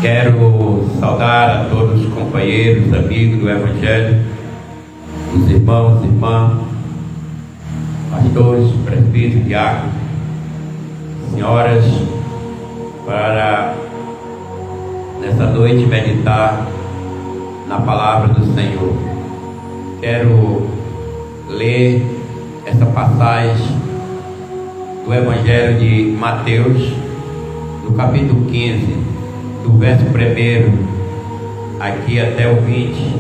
Quero saudar a todos os companheiros, amigos do Evangelho, os irmãos, irmãs, pastores, presbíteros, diáconos, senhoras, para nessa noite meditar na palavra do Senhor. Quero ler essa passagem do Evangelho de Mateus, no capítulo 15, do verso 1 aqui até o 20.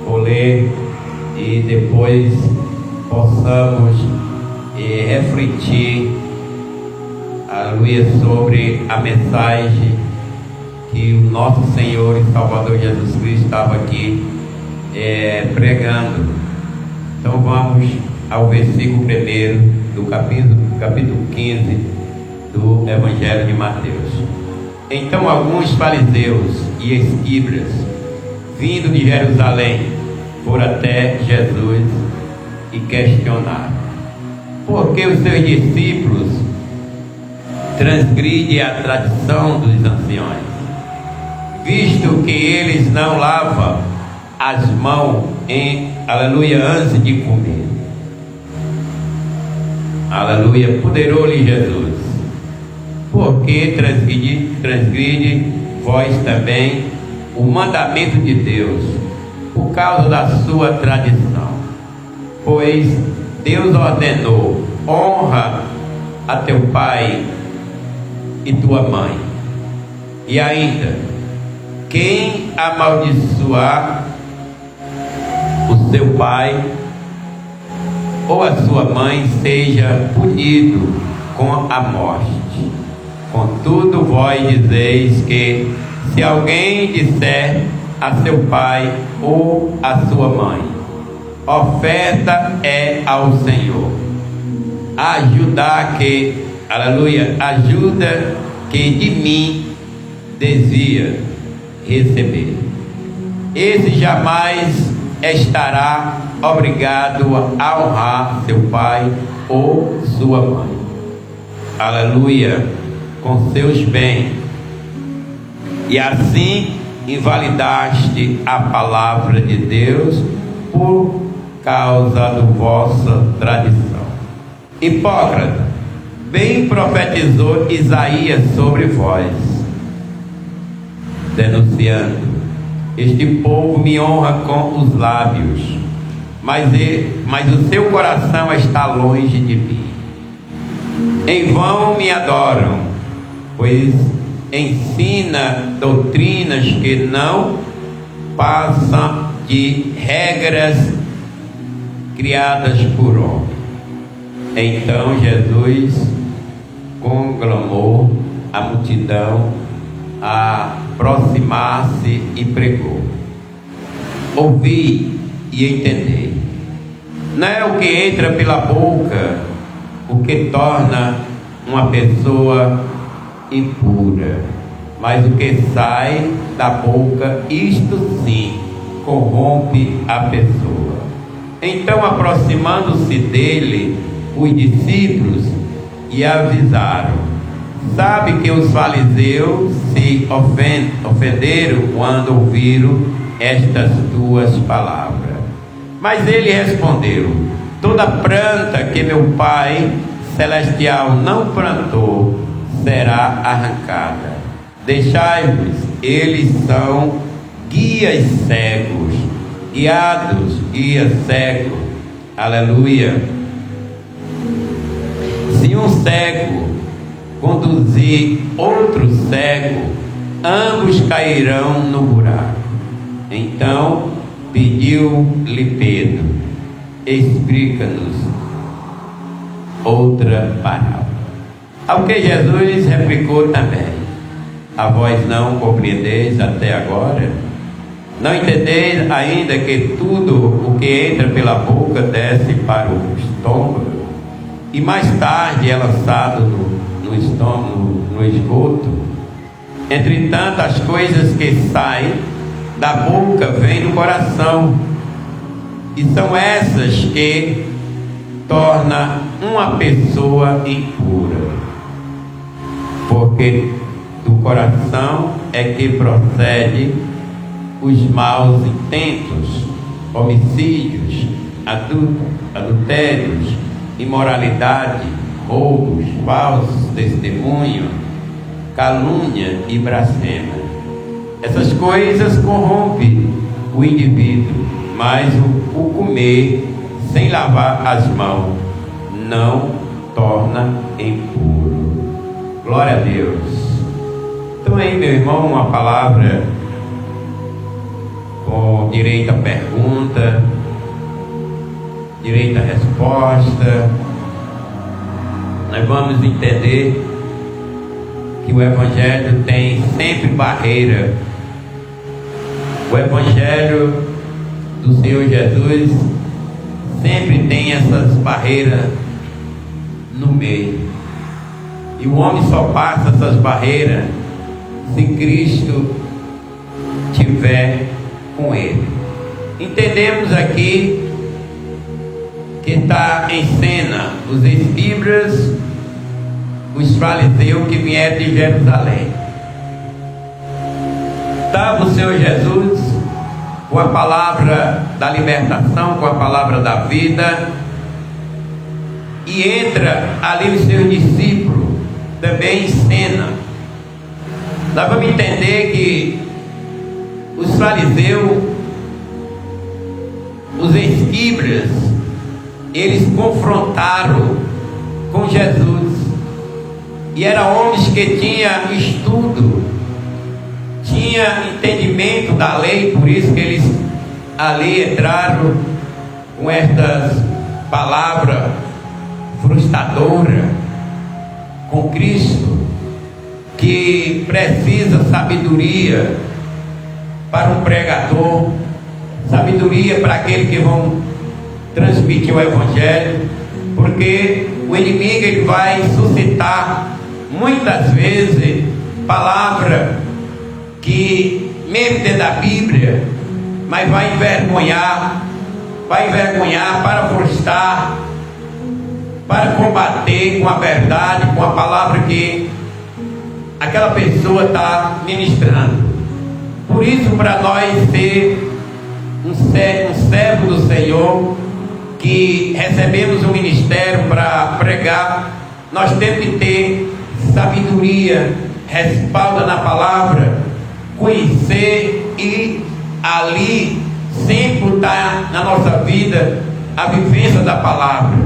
Vou ler e depois possamos refletir, aleluia, sobre a mensagem que o nosso Senhor e Salvador Jesus Cristo estava aqui pregando. Então vamos ao versículo 1 do capítulo 15 do Evangelho de Mateus. Então alguns fariseus e escribas, vindo de Jerusalém, foram até Jesus e questionaram: por que os seus discípulos transgridem a tradição dos anciões, visto que eles não lavam as mãos aleluia, antes de comer? Aleluia. Ponderou-lhe Jesus: por que transgride vós também o mandamento de Deus, por causa da sua tradição? Pois Deus ordenou: honra a teu pai e tua mãe. E ainda: quem amaldiçoar o seu pai ou a sua mãe seja punido com a morte. Contudo, vós dizeis que, se alguém disser a seu pai ou a sua mãe: oferta é ao Senhor, ajuda que de mim desvia receber, esse jamais estará obrigado a honrar seu pai ou sua mãe, aleluia, com seus bens, e assim invalidaste a palavra de Deus por causa da vossa tradição. Hipócrita, bem profetizou Isaías sobre vós, denunciando: este povo me honra com os lábios, mas o seu coração está longe de mim. Em vão me adoram, pois ensina doutrinas que não passam de regras criadas por homem. Então Jesus conclamou a multidão a aproximar-se e pregou: ouvi e entendei. Não é o que entra pela boca o que torna uma pessoa impura, mas o que sai da boca, isto sim corrompe a pessoa. Então, aproximando-se dele, os discípulos e avisaram: sabe que os fariseus se ofenderam quando ouviram estas tuas palavras. Mas ele respondeu: toda planta que meu Pai Celestial não plantou será arrancada. Deixai-vos, eles são guias cegos, guias cegos, aleluia. Se um cego conduzir outro cego, ambos cairão no buraco. Então pediu-lhe Pedro: explica-nos outra parábola. Ao que Jesus replicou também: a vós não compreendeis até agora? Não entendeis ainda que tudo o que entra pela boca desce para o estômago e mais tarde é lançado no estômago, no esgoto? Entretanto, as coisas que saem da boca vêm do coração, e são essas que tornam uma pessoa impura, porque do coração é que procede os maus intentos, homicídios, adultérios, imoralidade, roubos, falsos testemunhos, calúnia e blasfêmia. Essas coisas corrompem o indivíduo, mas o comer sem lavar as mãos não torna impuro. Glória a Deus. Então aí, meu irmão, uma palavra com direito à pergunta, direito à resposta. Nós vamos entender que o Evangelho tem sempre barreira. O Evangelho do Senhor Jesus sempre tem essas barreiras no meio. E o homem só passa essas barreiras se Cristo estiver com ele. Entendemos aqui que está em cena os escribas, os fariseus que vieram de Jerusalém. Estava o Senhor Jesus com a palavra da libertação, com a palavra da vida, e entra ali os seus discípulos também em cena. Nós vamos entender que os fariseus, os escribas, eles confrontaram com Jesus, e eram homens que tinham estudo, tinha entendimento da lei, por isso que eles ali entraram com estas palavras frustradoras com Cristo, que precisa sabedoria para um pregador, sabedoria para aqueles que vão transmitir o Evangelho, porque o inimigo ele vai suscitar muitas vezes palavras que mesmo dentro da Bíblia, mas vai envergonhar para frustrar, para combater com a verdade, com a palavra que aquela pessoa está ministrando. Por isso, para nós ser um servo do Senhor, que recebemos um ministério para pregar, nós temos que ter sabedoria, respaldo na palavra, conhecer e ali sempre estar na nossa vida a vivência da palavra,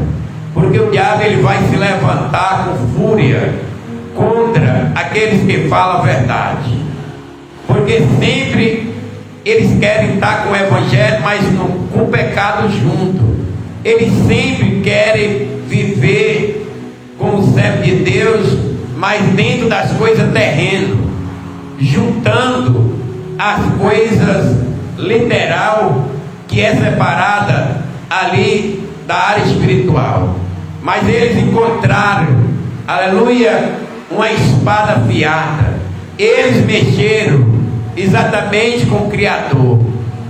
porque o diabo ele vai se levantar com fúria contra aqueles que falam a verdade, porque sempre eles querem estar com o Evangelho, mas com o pecado junto. Eles sempre querem viver como servo de Deus, mas dentro das coisas terrenas, juntando as coisas literal que é separada ali da área espiritual. Mas eles encontraram, aleluia, uma espada afiada. Eles mexeram exatamente com o Criador,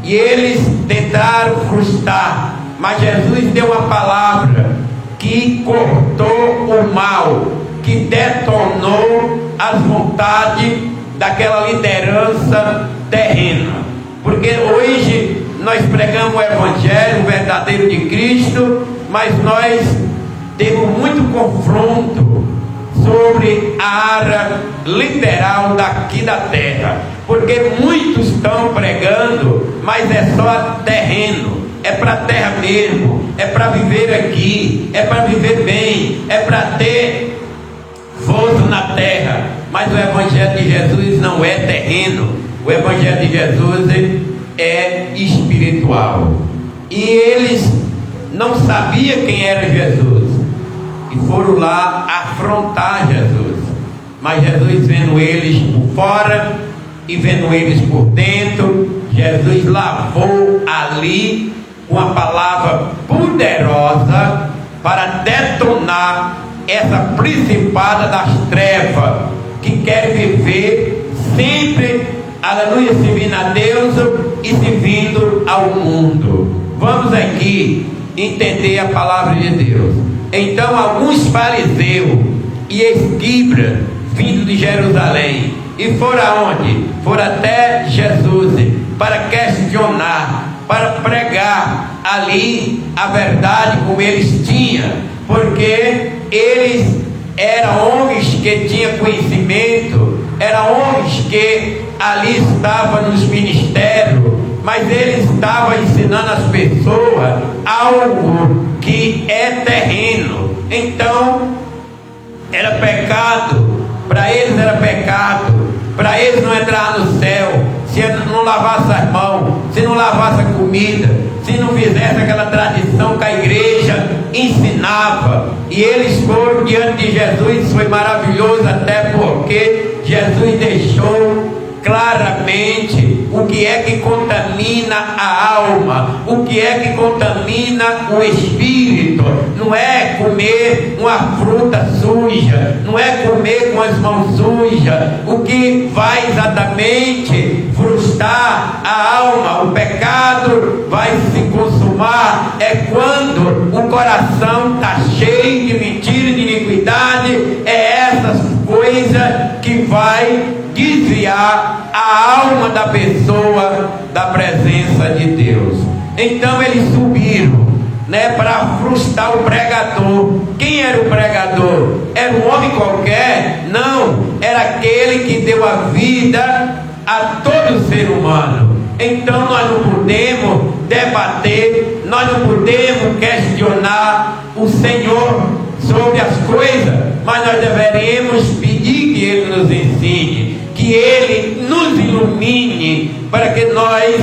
e eles tentaram frustrar, mas Jesus deu uma palavra que cortou o mal, que detonou as vontades daquela liderança terrena. Porque hoje nós pregamos o Evangelho, o verdadeiro de Cristo, mas nós temos muito confronto sobre a área literal daqui da terra, porque muitos estão pregando, mas é só terreno, é para a terra mesmo, é para viver aqui, é para viver bem, é para ter força na terra. Mas o Evangelho de Jesus não é terreno, o Evangelho de Jesus é espiritual. E eles não sabiam quem era Jesus, e foram lá afrontar Jesus. Mas Jesus, vendo eles por fora e vendo eles por dentro, Jesus lavou ali com a palavra poderosa para detonar essa principada das trevas que quer viver sempre, aleluia, servindo a Deus e servindo ao mundo. Vamos aqui entender a palavra de Deus. Então alguns fariseus e escribas vindo de Jerusalém E foram aonde? Foram até Jesus para questionar, para pregar ali a verdade como eles tinham, porque eles eram homens que tinham conhecimento, eram homens que ali estavam nos ministérios, mas eles estavam ensinando as pessoas algo que é terreno. Então era pecado, para eles era pecado, para eles não entrar no céu se não lavasse as mãos, se não lavasse a comida, se não fizesse aquela tradição que a igreja ensinava. E eles foram diante de Jesus. Foi maravilhoso, até porque Jesus deixou claramente o que é que contamina a alma, o que é que contamina o espírito. Não é comer uma fruta suja, não é comer com as mãos sujas. O que vai exatamente frustrar a alma, o pecado vai se consumar é quando o coração está cheio de mentira, de iniquidade. É essas coisas que vai desviar a alma da pessoa da presença de Deus. Então eles subiram, para frustrar o pregador. Quem era o pregador? Era um homem qualquer? Não, era aquele que deu a vida a todo ser humano. Então nós não podemos debater, nós não podemos questionar o Senhor sobre as coisas, mas nós deveríamos pedir que Ele nos ensine, que Ele nos ilumine, para que nós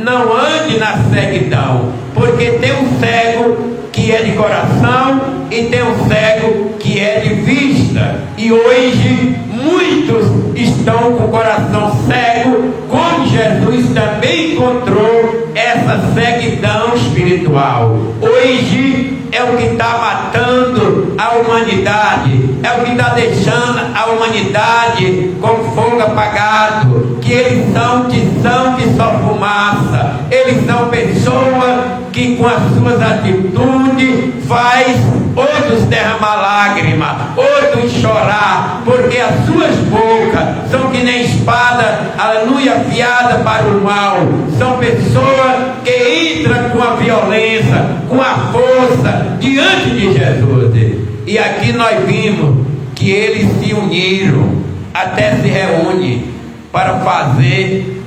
não ande na ceguidão, porque tem um cego que é de coração e tem um cego que é de vista, e hoje muitos estão com o coração cego, como Jesus também encontrou essa ceguidão espiritual. Hoje é o que está matando a humanidade, é o que está deixando a humanidade com fogo apagado, que eles são tição que só fumaça. Eles são pessoas que com as suas atitudes faz outros derramar lágrimas, outros chorar, porque as suas bocas são que nem espada, aleluia, afiada para o mal. São pessoas que entram com a violência, com a força diante de Jesus. E aqui nós vimos que eles se uniram, até se reúnem para fazer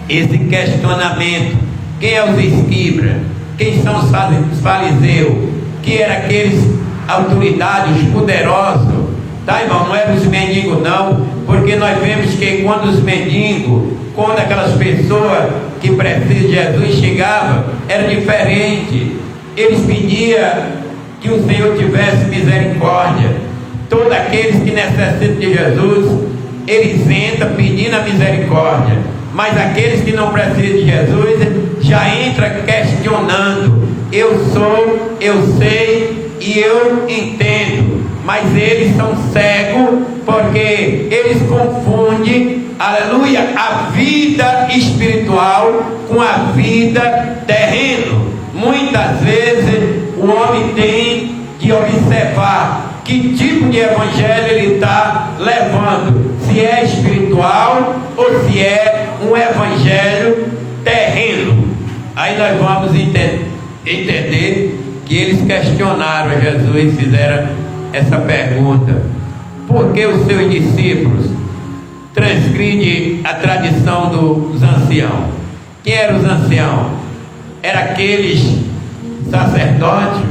esse questionamento. Quem é os escribas? Quem são os fariseus? Que eram aqueles autoridades poderosos? Tá, irmão? Não eram os mendigos não, porque nós vemos que quando os mendigos, quando aquelas pessoas que precisam de Jesus chegavam, era diferente. Eles pediam que o Senhor tivesse misericórdia. Todos aqueles que necessitam de Jesus, eles entram pedindo a misericórdia. Mas aqueles que não precisam de Jesus, já entram questionando. Eu sou, eu sei e eu entendo. Mas eles são cegos, porque eles confundem, aleluia, a vida espiritual com a vida terrena. Muitas vezes o homem tem que observar que tipo de evangelho ele está levando, se é espiritual ou se é um evangelho terreno. Aí nós vamos entender que eles questionaram a Jesus e fizeram essa pergunta: por que os seus discípulos transgridem a tradição dos anciãos? Quem eram os anciãos? Eram aqueles sacerdotes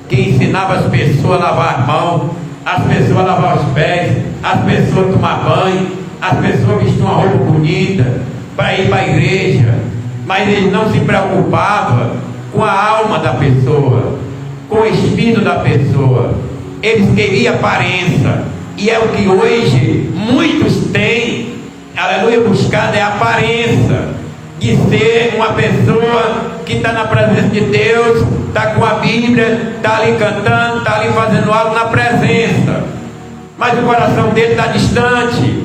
que ensinavam as pessoas a lavar as mãos, as pessoas a lavar os pés, as pessoas a tomar banho, as pessoas vestiam uma roupa bonita para ir para a igreja, mas eles não se preocupavam com a alma da pessoa, com o espírito da pessoa. Eles queriam aparência, e é o que hoje muitos têm, aleluia, buscado é a aparência de ser uma pessoa que está na presença de Deus, está com a Bíblia, está ali cantando, está ali fazendo algo na presença, mas o coração dele está distante,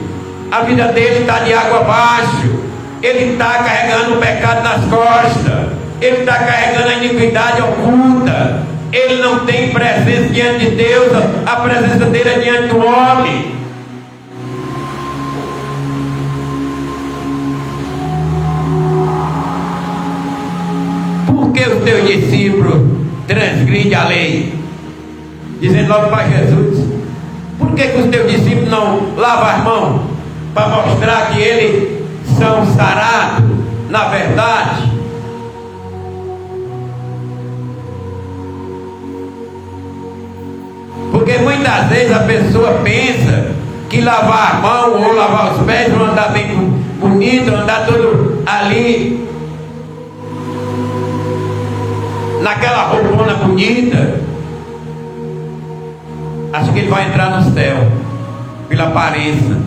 a vida dele está de água abaixo, ele está carregando o pecado nas costas, ele está carregando a iniquidade oculta, ele não tem presença diante de Deus, a presença dele é diante do homem. teus discípulos transgridem a lei? Dizendo logo para Jesus: por que os teus discípulos não lavam as mãos para mostrar que eles são sarados na verdade? Porque muitas vezes a pessoa pensa que lavar a mão ou lavar os pés, ou andar bem bonito, andar todo ali naquela roupona bonita, acho que ele vai entrar no céu pela aparência.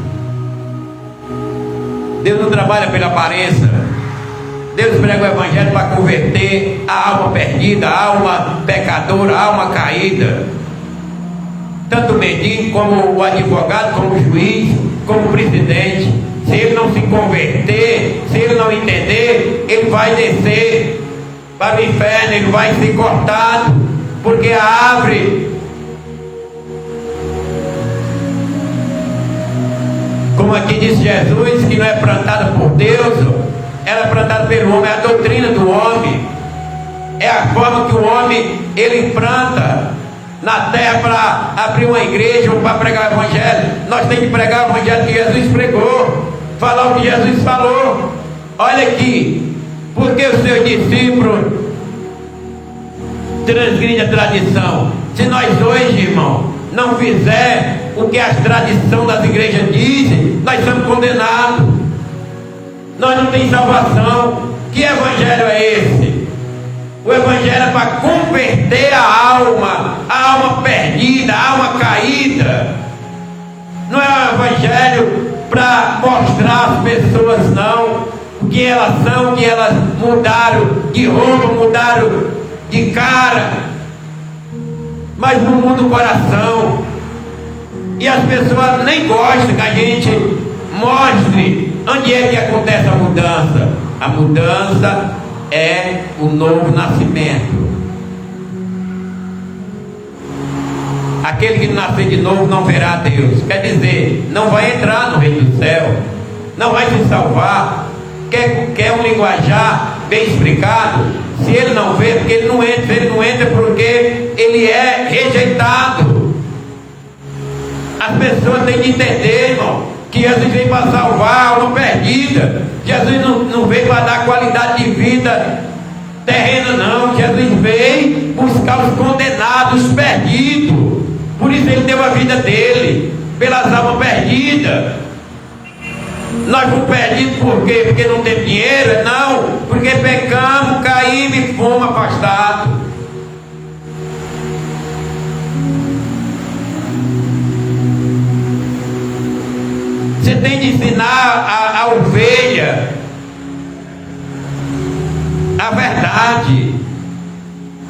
Deus não trabalha pela aparência. Deus prega o evangelho para converter a alma perdida, a alma pecadora, a alma caída. Tanto o mendigo, como o advogado, como o juiz, como o presidente. Se ele não se converter, se ele não entender, ele vai descer para o inferno, ele vai ser cortado, porque a árvore, como aqui disse Jesus, que não é plantada por Deus, ela é plantada pelo homem, é a doutrina do homem, é a forma que o homem ele planta na terra para abrir uma igreja ou para pregar o evangelho. Nós temos que pregar o evangelho que Jesus pregou, falar o que Jesus falou. Olha aqui, porque os seus discípulos transgridem a tradição. Se nós hoje, irmão, não fizer o que as tradições das igrejas dizem, nós somos condenados. Nós não temos salvação. Que evangelho é esse? O evangelho é para converter a alma perdida, a alma caída. Não é o evangelho para mostrar às pessoas não o que elas são, que elas mudaram de roupa, mudaram de cara, mas não muda o coração. E as pessoas nem gostam que a gente mostre onde é que acontece a mudança. A mudança é o novo nascimento. Aquele que nascer de novo não verá Deus. Quer dizer, não vai entrar no reino do céu, não vai se salvar. Quer um linguajar bem explicado? Se ele não vê, porque ele não entra. Se ele não entra, porque ele é rejeitado. As pessoas têm que entender, irmão, que Jesus veio para salvar a alma perdida. Jesus não veio para dar qualidade de vida terrena, não. Jesus veio buscar os condenados, os perdidos. Por isso ele deu a vida dele, pelas almas perdidas. Nós fomos perdidos por quê? Porque não tem dinheiro? Não, porque pecamos, caímos e fomos afastados. Você tem de ensinar a ovelha a verdade.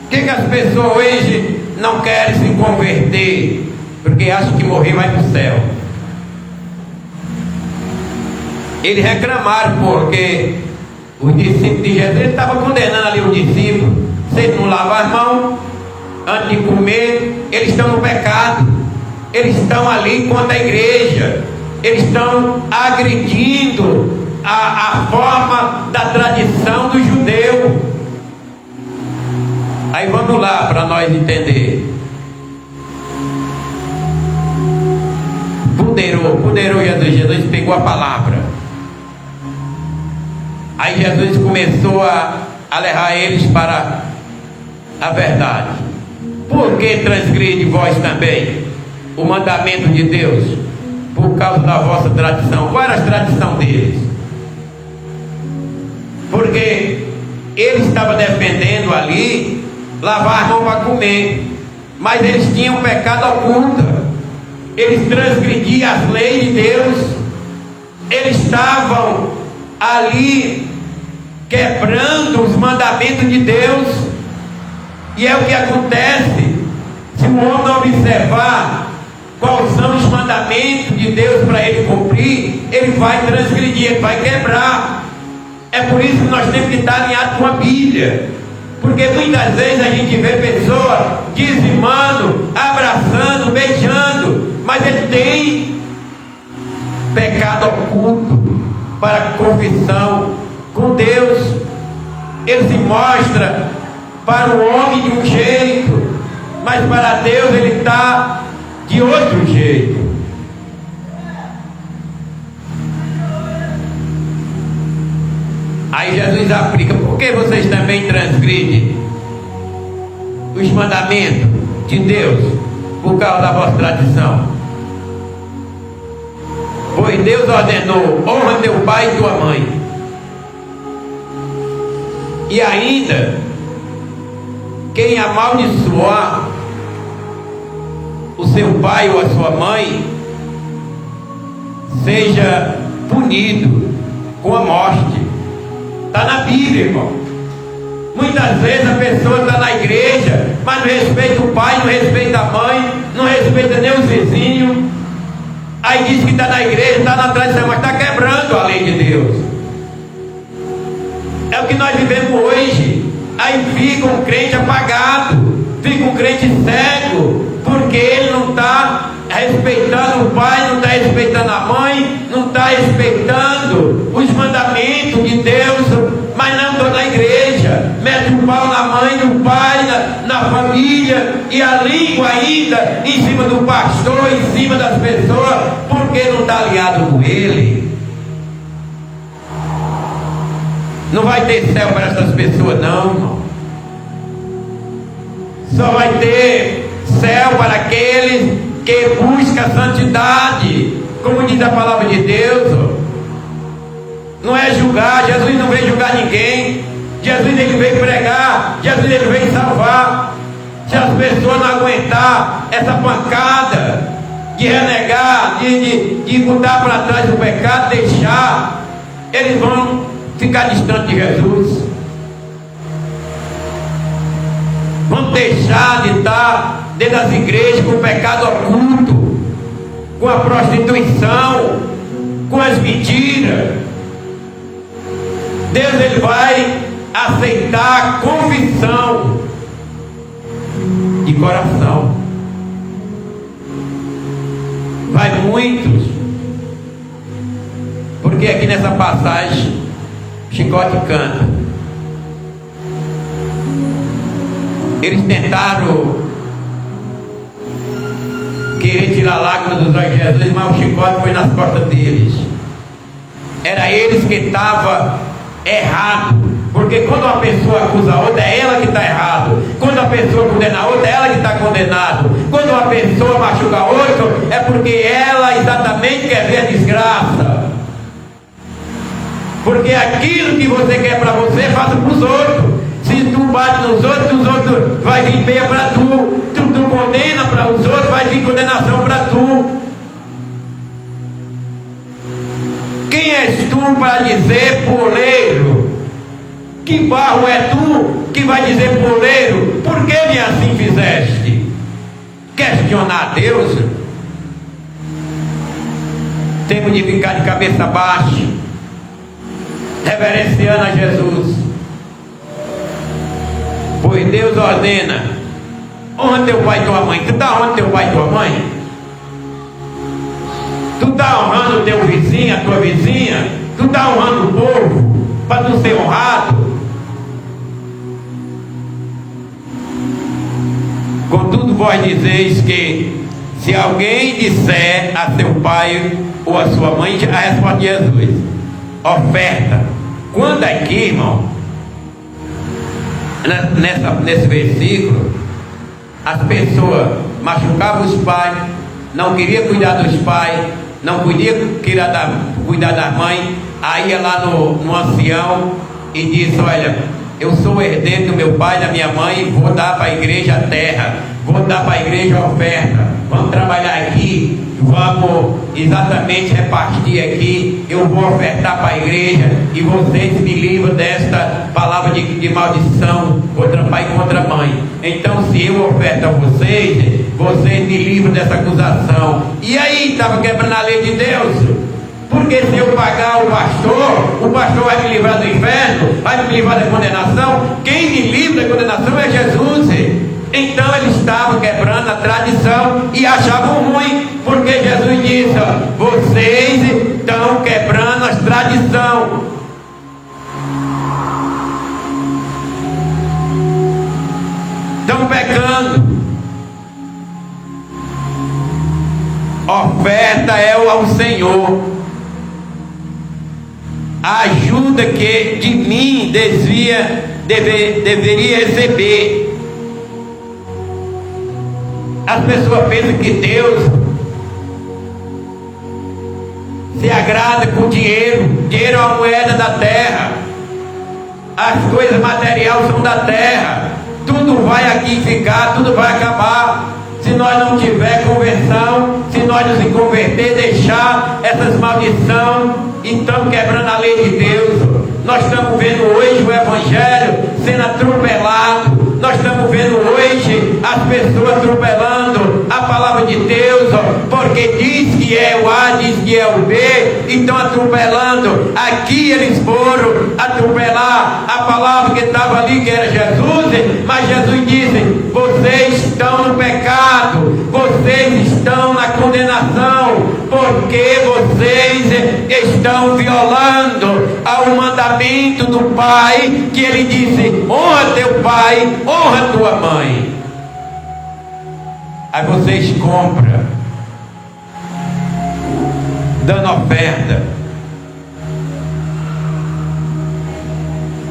Por que as pessoas hoje não querem se converter? Porque acham que morrer vai para o céu. Eles reclamaram porque os discípulos de Jesus, ele estava condenando ali os discípulos. Se eles não lavar as mãos antes de comer, eles estão no pecado. Eles estão ali contra a igreja. Eles estão agredindo a forma da tradição do judeu. Aí vamos lá para nós entender. Ponderou Jesus pegou a palavra. Aí Jesus começou a levar eles para a verdade. Por que transgride vós também o mandamento de Deus? Por causa da vossa tradição. Qual era a tradição deles? Porque ele estava defendendo ali lavar a mão para comer, mas eles tinham pecado oculto. Eles transgrediam as leis de Deus. Eles estavam ali quebrando os mandamentos de Deus. E é o que acontece se o homem não observar quais são os mandamentos de Deus para ele cumprir. Ele vai transgredir, ele vai quebrar. É por isso que nós temos que estar alinhados com a Bíblia, porque muitas vezes a gente vê pessoas dizimando, abraçando, beijando, mas ele tem pecado oculto para confissão com Deus. Ele se mostra Para o homem de um jeito, mas para Deus ele está de outro jeito. Aí Jesus aplica: por que vocês também transgridem os mandamentos de Deus por causa da vossa tradição? Pois Deus ordenou: honra teu pai e tua mãe. E ainda, quem amaldiçoar o seu pai ou a sua mãe, seja punido com a morte. Está na Bíblia, irmão. Muitas vezes a pessoa está na igreja, mas não respeita o pai, não respeita a mãe, não respeita nem os vizinhos. Aí diz que está na igreja, está na tradição, mas está quebrando a lei de Deus. É o que nós vivemos hoje. Aí fica um crente apagado, fica um crente cego, porque ele não está respeitando o pai, não está respeitando a mãe, não está respeitando os mandamentos de Deus, mas não estou na igreja, mete o pau na mãe, no pai, na família, e a língua ainda em cima do pastor, em cima das pessoas, porque não está alinhado com ele. Não vai ter céu para essas pessoas, não, irmão. Só vai ter céu para aqueles que buscam a santidade, como diz a palavra de Deus. Não é julgar. Jesus não veio julgar ninguém. Jesus ele veio pregar. Jesus ele veio salvar. Se as pessoas não aguentar essa pancada de renegar, de botar para trás o pecado, deixar, eles vão ficar distante de Jesus. Vão deixar de estar dentro das igrejas com o pecado oculto, com a prostituição, com as mentiras. Deus ele vai aceitar a confissão de coração. Vai muitos, porque aqui nessa passagem Chicote canta. Eles tentaram querer tirar lágrimas dos olhos de Jesus, mas o chicote foi nas costas deles. Era eles que estavam errados, porque quando uma pessoa acusa a outra, é ela que está errado. Quando a pessoa condena a outra, é ela que está condenado. Quando uma pessoa machuca a outra, é porque ela exatamente quer ver a desgraça. Porque aquilo que você quer para você, faça para os outros. Se tu bate nos outros, os outros vai vir peia para tu. Tu condena para os outros, vai vir condenação para tu. Quem és tu para dizer poleiro? Que barro é tu que vai dizer poleiro? Por que me assim fizeste? Questionar a Deus? Temos de ficar de cabeça baixa, reverenciando a Jesus. Pois Deus ordena: honra teu pai e tua mãe. Tu está honrando teu pai e tua mãe? Tu está honrando o teu vizinho, a tua vizinha? Tu está honrando o povo para tu ser honrado? Contudo vós dizeis que se alguém disser a seu pai ou a sua mãe, a resposta de Jesus: oferta. Quando aqui, irmão, nesse versículo, as pessoas machucavam os pais, não queriam cuidar dos pais, não queriam cuidar da mãe. Aí ia lá no ancião e disse: olha, eu sou herdeiro do meu pai e da minha mãe, vou dar para a igreja a terra, vou dar para a igreja a oferta, vamos trabalhar aqui, vamos exatamente repartir aqui, eu vou ofertar para a igreja e vocês me livram desta palavra de maldição contra pai e contra mãe. Então se eu oferto a vocês, vocês me livram dessa acusação. E aí, estava quebrando a lei de Deus. Porque se eu pagar o pastor vai me livrar do inferno, vai me livrar da condenação. Quem me livra da condenação é Jesus. Então eles estavam quebrando a tradição e achavam ruim, porque Jesus disse: vocês estão quebrando as tradições. oferta é ao Senhor. A ajuda que de mim deveria receber. As pessoas pensam que Deus se agrada com dinheiro. Dinheiro é uma moeda da terra. As coisas materiais são da terra. Tudo vai aqui ficar, tudo vai acabar. Se nós não tiver conversão, se nós não se converter, deixar essas maldições, então quebrando a lei de Deus. Nós estamos vendo hoje o Evangelho sendo atropelado. Nós estamos vendo hoje as pessoas atropelando a palavra de Deus, porque diz que é o A, diz que é o B, então atropelando. Aqui eles foram atropelar a palavra que estava ali, que era Jesus, mas Jesus disse: vocês estão no pecado, vocês estão na condenação, porque vocês estão violando ao mandamento do Pai, que ele disse: honra teu pai, honra tua mãe. Aí vocês compram, dando oferta.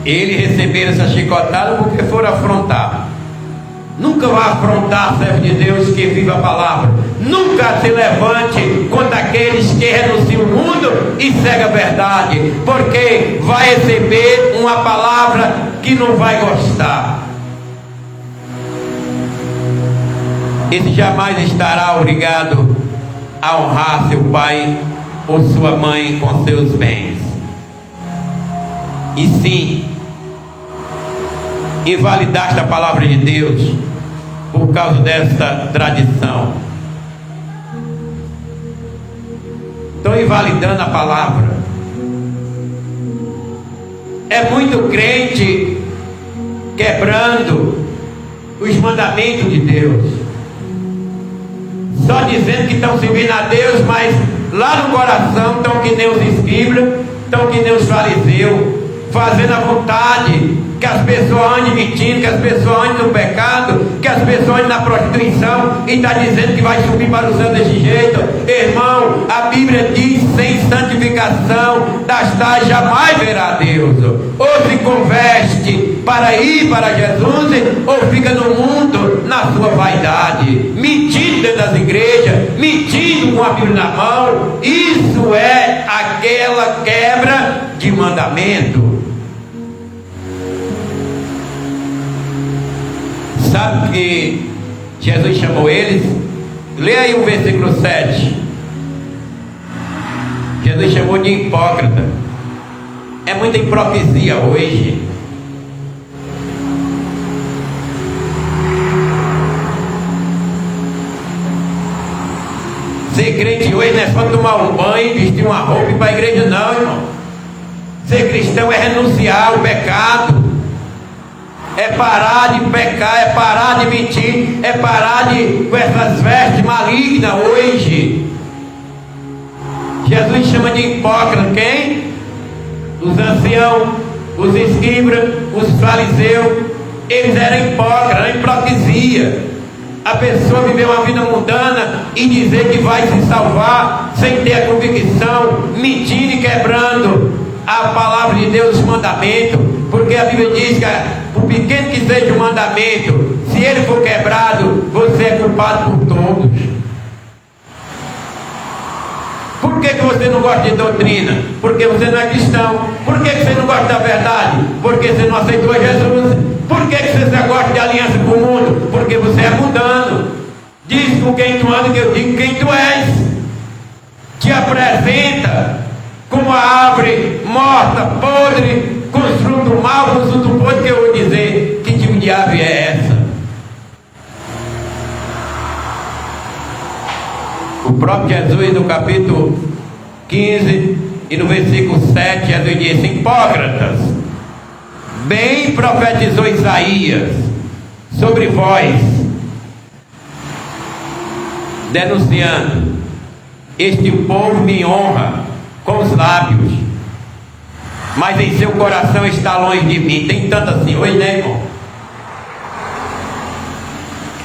Eles receberam essa chicotada porque foram afrontar. Nunca vai afrontar, servo de Deus que vive a palavra. Nunca se levante contra aqueles que renunciam o mundo e seguem a verdade, porque vai receber uma palavra que não vai gostar. Esse jamais estará obrigado a honrar seu pai ou sua mãe com seus bens, e sim invalidar esta palavra de Deus por causa dessa tradição. Estão invalidando a palavra. É muito crente quebrando os mandamentos de Deus, só dizendo que estão servindo a Deus, mas lá no coração estão que nem os escribas, estão que nem os fariseus, fazendo a vontade, que as pessoas andem mentindo, que as pessoas andem no pecado, que as pessoas andem na prostituição, e está dizendo que vai subir para o céu desse jeito. Irmão, a Bíblia diz: sem santificação das tais jamais verá Deus. Ou se converte para ir para Jesus, ou fica no mundo na sua vaidade, mentindo dentro das igrejas, mentindo com a Bíblia na mão. Isso é aquela quebra de mandamento. Sabe que Jesus chamou eles? Leia aí o versículo 7. Jesus chamou de hipócrita. É muita hipocrisia hoje. Ser crente hoje não é só tomar um banho, vestir uma roupa e ir para a igreja, não, irmão. Ser cristão é renunciar ao pecado, é parar de pecar, é parar de mentir, é parar com essas vestes malignas hoje. Jesus chama de hipócrita quem? Os anciãos, os escribas, os fariseus. Eles eram hipócritas, era hipocrisia. A pessoa viver uma vida mundana e dizer que vai se salvar sem ter a convicção, mentindo e quebrando a palavra de Deus, os mandamentos, porque a Bíblia diz que por pequeno que seja o mandamento, se ele for quebrado, você é culpado por todos. Por que você não gosta de doutrina? Porque você não é cristão. Por que você não gosta da verdade? Porque você não aceitou Jesus. Por que você só gosta de aliança com o mundo? Porque você é mundano. Diz com quem tu anda, que eu digo quem tu és. Te apresenta como a árvore morta, podre, com fruto mau, com fruto podre, que eu vou dizer que tipo de árvore é essa? O próprio Jesus, no capítulo 15 e no versículo 7, Jesus disse: hipócritas, bem profetizou Isaías sobre vós, denunciando: este povo me honra com os lábios, mas em seu coração está longe de mim. Tem tanto assim hoje, né, irmão?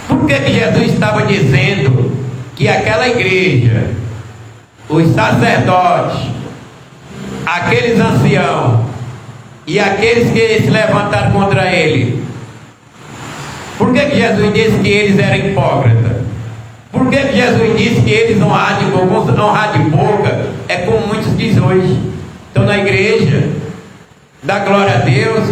Por que Jesus estava dizendo que aquela igreja, os sacerdotes, aqueles anciãos e aqueles que se levantaram contra ele, por que Jesus disse que eles eram hipócritas? Por que Jesus disse que eles honrar de boca? É como muitos dizem hoje. Estão na igreja, dá glória a Deus,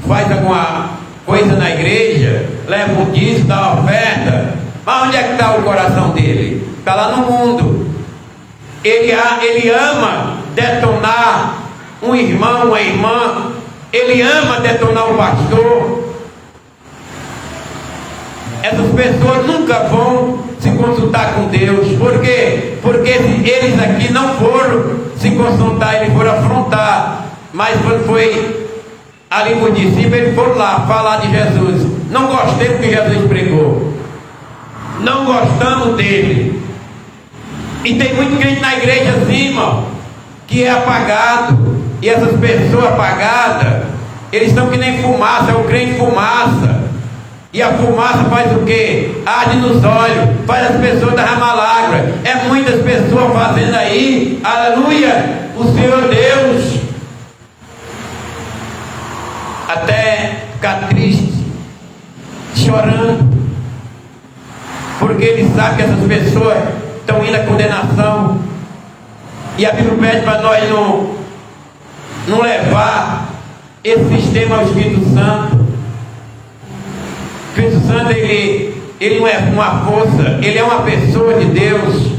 faz alguma coisa na igreja, leva um dízimo, dá uma oferta, mas onde é que está o coração dele? Está lá no mundo. Ele ama detonar um irmão, uma irmã, ele ama detonar o pastor. Essas pessoas nunca vão se consultar com Deus. Por quê? Porque eles aqui não foram se consultar, eles foram afrontar. Mas quando foi ali com o discípulo, eles foram lá falar de Jesus. Não gostei do que Jesus pregou, não gostamos dele. E tem muito crente na igreja assim, irmão, que é apagado. E essas pessoas apagadas, eles estão que nem fumaça, é o crente fumaça. E a fumaça faz o quê? Arde nos olhos, faz as pessoas derramar lágrimas. É muitas pessoas fazendo aí, aleluia, o Senhor Deus, até ficar triste, chorando, porque ele sabe que essas pessoas estão indo à condenação. E a Bíblia pede para nós não levar esse sistema ao Espírito Santo. O Espírito Santo, ele não é uma força, ele é uma pessoa de Deus.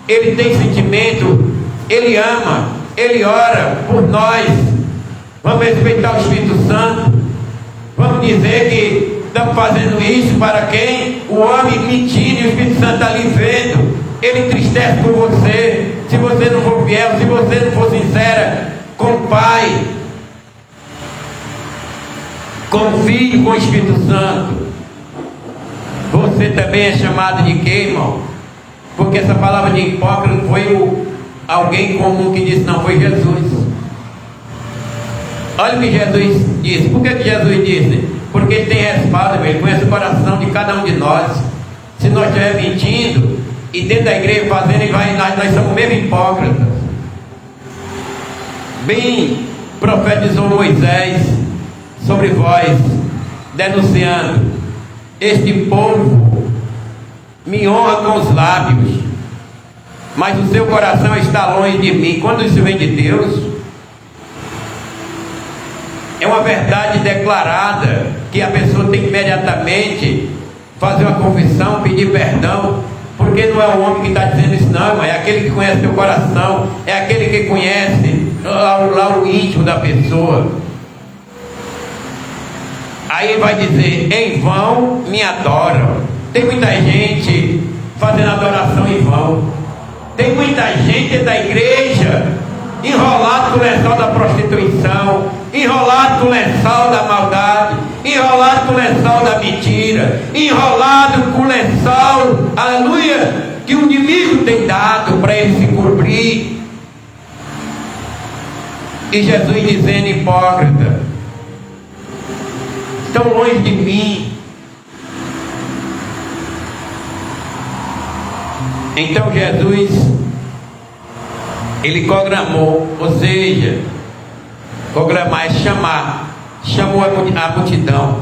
Ele tem sentimento, ele ama, ele ora por nós. Vamos respeitar o Espírito Santo. Vamos dizer que estamos fazendo isso para quem? O homem mentindo e o Espírito Santo está ali vendo. Ele entristece por você. Se você não for fiel, se você não for sincera com o Pai, com o Filho, com o Espírito Santo, você também é chamado de quê, irmão? Porque essa palavra de hipócrita não foi alguém comum que disse, não, foi Jesus. Olha o que Jesus disse. Por que Jesus disse? Porque ele tem respaldo, ele conhece o coração de cada um de nós. Se nós estivermos mentindo e dentro da igreja fazendo, nós somos mesmo hipócritas. Bem profetizou Moisés sobre vós, denunciando: este povo me honra com os lábios, mas o seu coração está longe de mim. Quando isso vem de Deus, é uma verdade declarada, que a pessoa tem que imediatamente fazer uma confissão, pedir perdão, porque não é o homem que está dizendo isso, não, é aquele que conhece seu coração, é aquele que conhece lá o íntimo da pessoa. Aí vai dizer: em vão me adoram. Tem muita gente fazendo adoração em vão. Tem muita gente da igreja enrolado com o lençol da prostituição, enrolado com o lençol da maldade, enrolado com o lençol da mentira, enrolado com o lençol, aleluia, que o inimigo tem dado para ele se cumprir. E Jesus dizendo: hipócrita, estão longe de mim. Então Jesus, ele programou, ou seja, programar é chamar, chamou a multidão.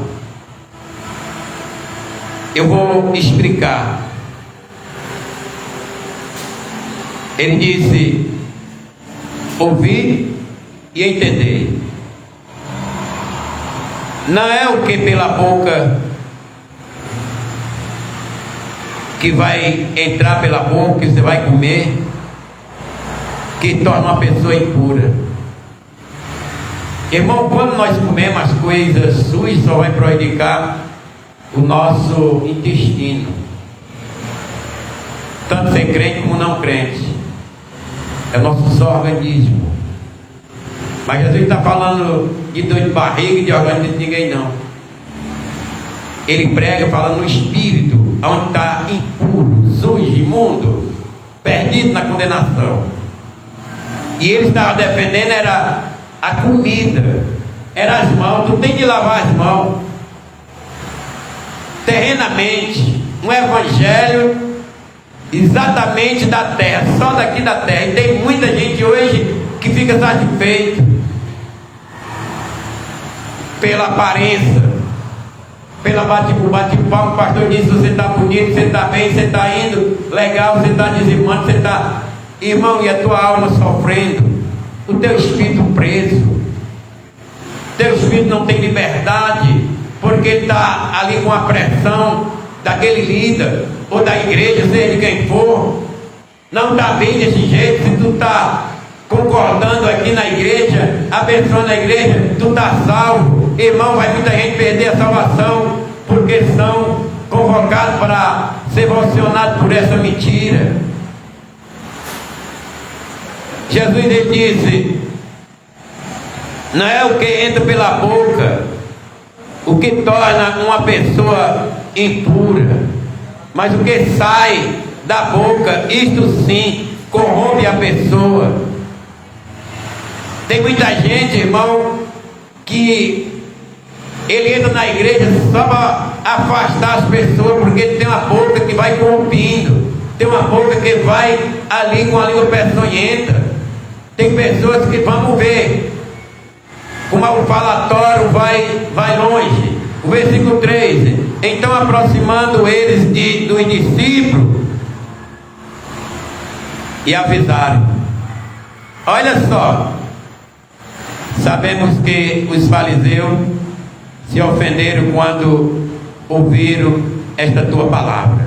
Eu vou explicar. Ele disse: ouvir e entender. Não é o que pela boca que vai entrar pela boca, que você vai comer, que torna uma pessoa impura. Irmão, quando nós comemos as coisas sujas, só vai prejudicar o nosso intestino, tanto ser crente como não crente. É o nosso só organismo. Mas Jesus está falando de dor de barriga e de organismo de ninguém, não. Ele prega falando no espírito, onde está impuro, sujo, imundo, perdido na condenação. E ele estava defendendo era a comida, era as mãos. Tu tem que lavar as mãos. Terrenamente, um evangelho exatamente da terra, só daqui da terra. E tem muita gente hoje que fica satisfeito pela aparência, pela bate-palma. O pastor disse: você está bonito, você está bem, você está indo legal, você está dizimando, você está... Irmão, e a tua alma sofrendo, o teu espírito preso, teu espírito não tem liberdade, porque está ali com a pressão daquele líder, ou da igreja, seja de quem for. Não está bem desse jeito. Se tu está concordando aqui na igreja, abençoando a igreja, tu está salvo. Irmão, vai muita gente perder a salvação, porque são convocados para ser vocionados por essa mentira. Jesus lhe disse: não é o que entra pela boca o que torna uma pessoa impura, mas o que sai da boca, isto sim corrompe a pessoa. Tem muita gente, irmão, que ele entra na igreja só para afastar as pessoas, porque ele tem uma boca que vai corrompindo, tem uma boca que vai ali com a língua peçonhenta. Tem pessoas que, vamos ver como o falatório vai longe. O versículo 3: então, aproximando eles dos discípulos, e avisaram. Olha só, sabemos que os fariseus se ofenderam quando ouviram esta tua palavra.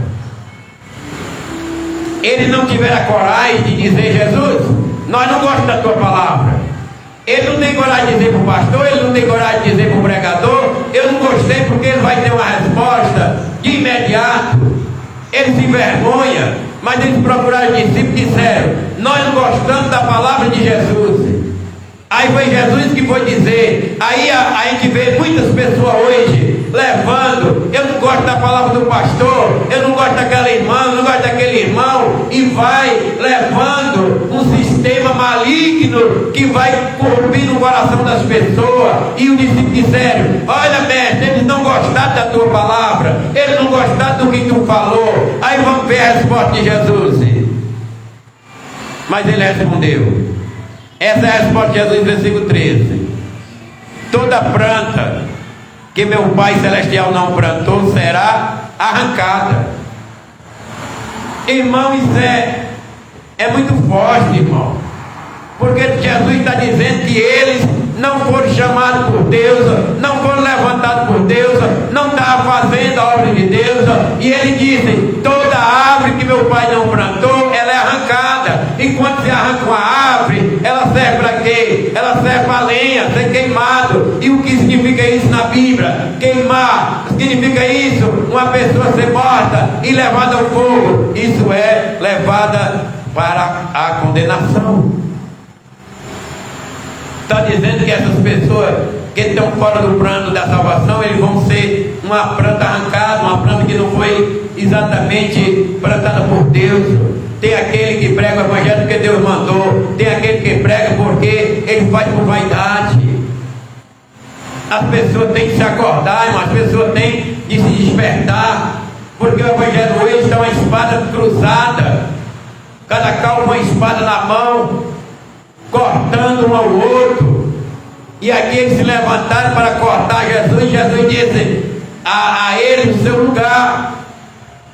Eles não tiveram a coragem de dizer: Jesus, nós não gostamos da tua palavra. Ele não tem coragem de dizer para o pastor, ele não tem coragem de dizer para o pregador: eu não gostei, porque ele vai ter uma resposta de imediato. Ele se envergonha, mas eles procuraram os discípulos e disseram: nós não gostamos da palavra de Jesus. Aí foi Jesus que foi dizer. Aí a gente vê muitas pessoas hoje levando: eu não gosto da palavra do pastor, eu não gosto daquela irmã, eu não gosto daquele irmão, e vai levando um sistema maligno que vai corromper no coração das pessoas. E os discípulos disseram: olha, mestre, eles não gostaram da tua palavra, eles não gostaram do que tu falou. Aí vamos ver a resposta de Jesus. Mas ele respondeu. Essa é a resposta de Jesus, versículo 13: toda planta que meu Pai Celestial não plantou será arrancada. Irmão, isso é muito forte, irmão, porque Jesus está dizendo que eles não foram chamados por Deus, não foram levantados por Deus, não estavam fazendo a obra de Deus. E ele disse: toda árvore que meu Pai não plantou, ela é arrancada. E quando se arranca uma árvore, ela serve para quê? Ela serve para lenha, ser queimado. E o que significa isso na Bíblia? Queimar significa isso: uma pessoa ser morta e levada ao fogo. Isso é levada para a condenação. Está dizendo que essas pessoas que estão fora do plano da salvação, eles vão ser uma planta arrancada, uma planta que não foi exatamente plantada por Deus. Tem aquele que prega o evangelho porque Deus mandou, tem aquele que prega porque ele faz por vaidade. As pessoas têm que se acordar, irmão, as pessoas têm de se despertar, porque o evangelho hoje está uma espada cruzada, cada qual com uma espada na mão, cortando um ao outro. E aqui eles se levantaram para cortar Jesus. Jesus disse a eles no seu lugar: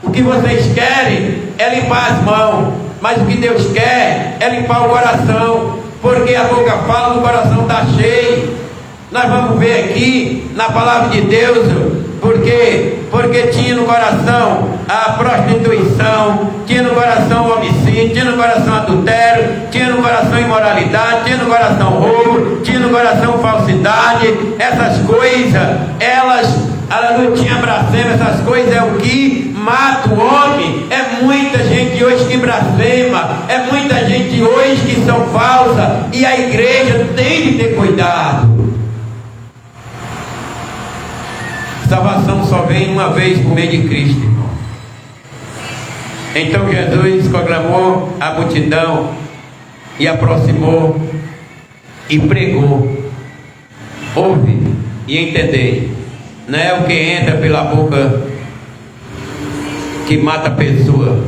o que vocês querem é limpar as mãos, mas o que Deus quer é limpar o coração, porque a boca fala, o coração está cheio. Nós vamos ver aqui na palavra de Deus, porque tinha no coração a prostituição, tinha no coração o homicídio, tinha no coração adultério, tinha no coração imoralidade, tinha no coração roubo, tinha no coração falsidade. Essas coisas, elas não tinham blasfema. Essas coisas é o que mata o homem. É muita gente hoje que blasfema, é muita gente hoje que são falsas, e a igreja tem de ter cuidado. Salvação só vem uma vez por meio de Cristo, irmão. Então Jesus proclamou a multidão e aproximou e pregou: ouve e entendei, não é o que entra pela boca que mata a pessoa,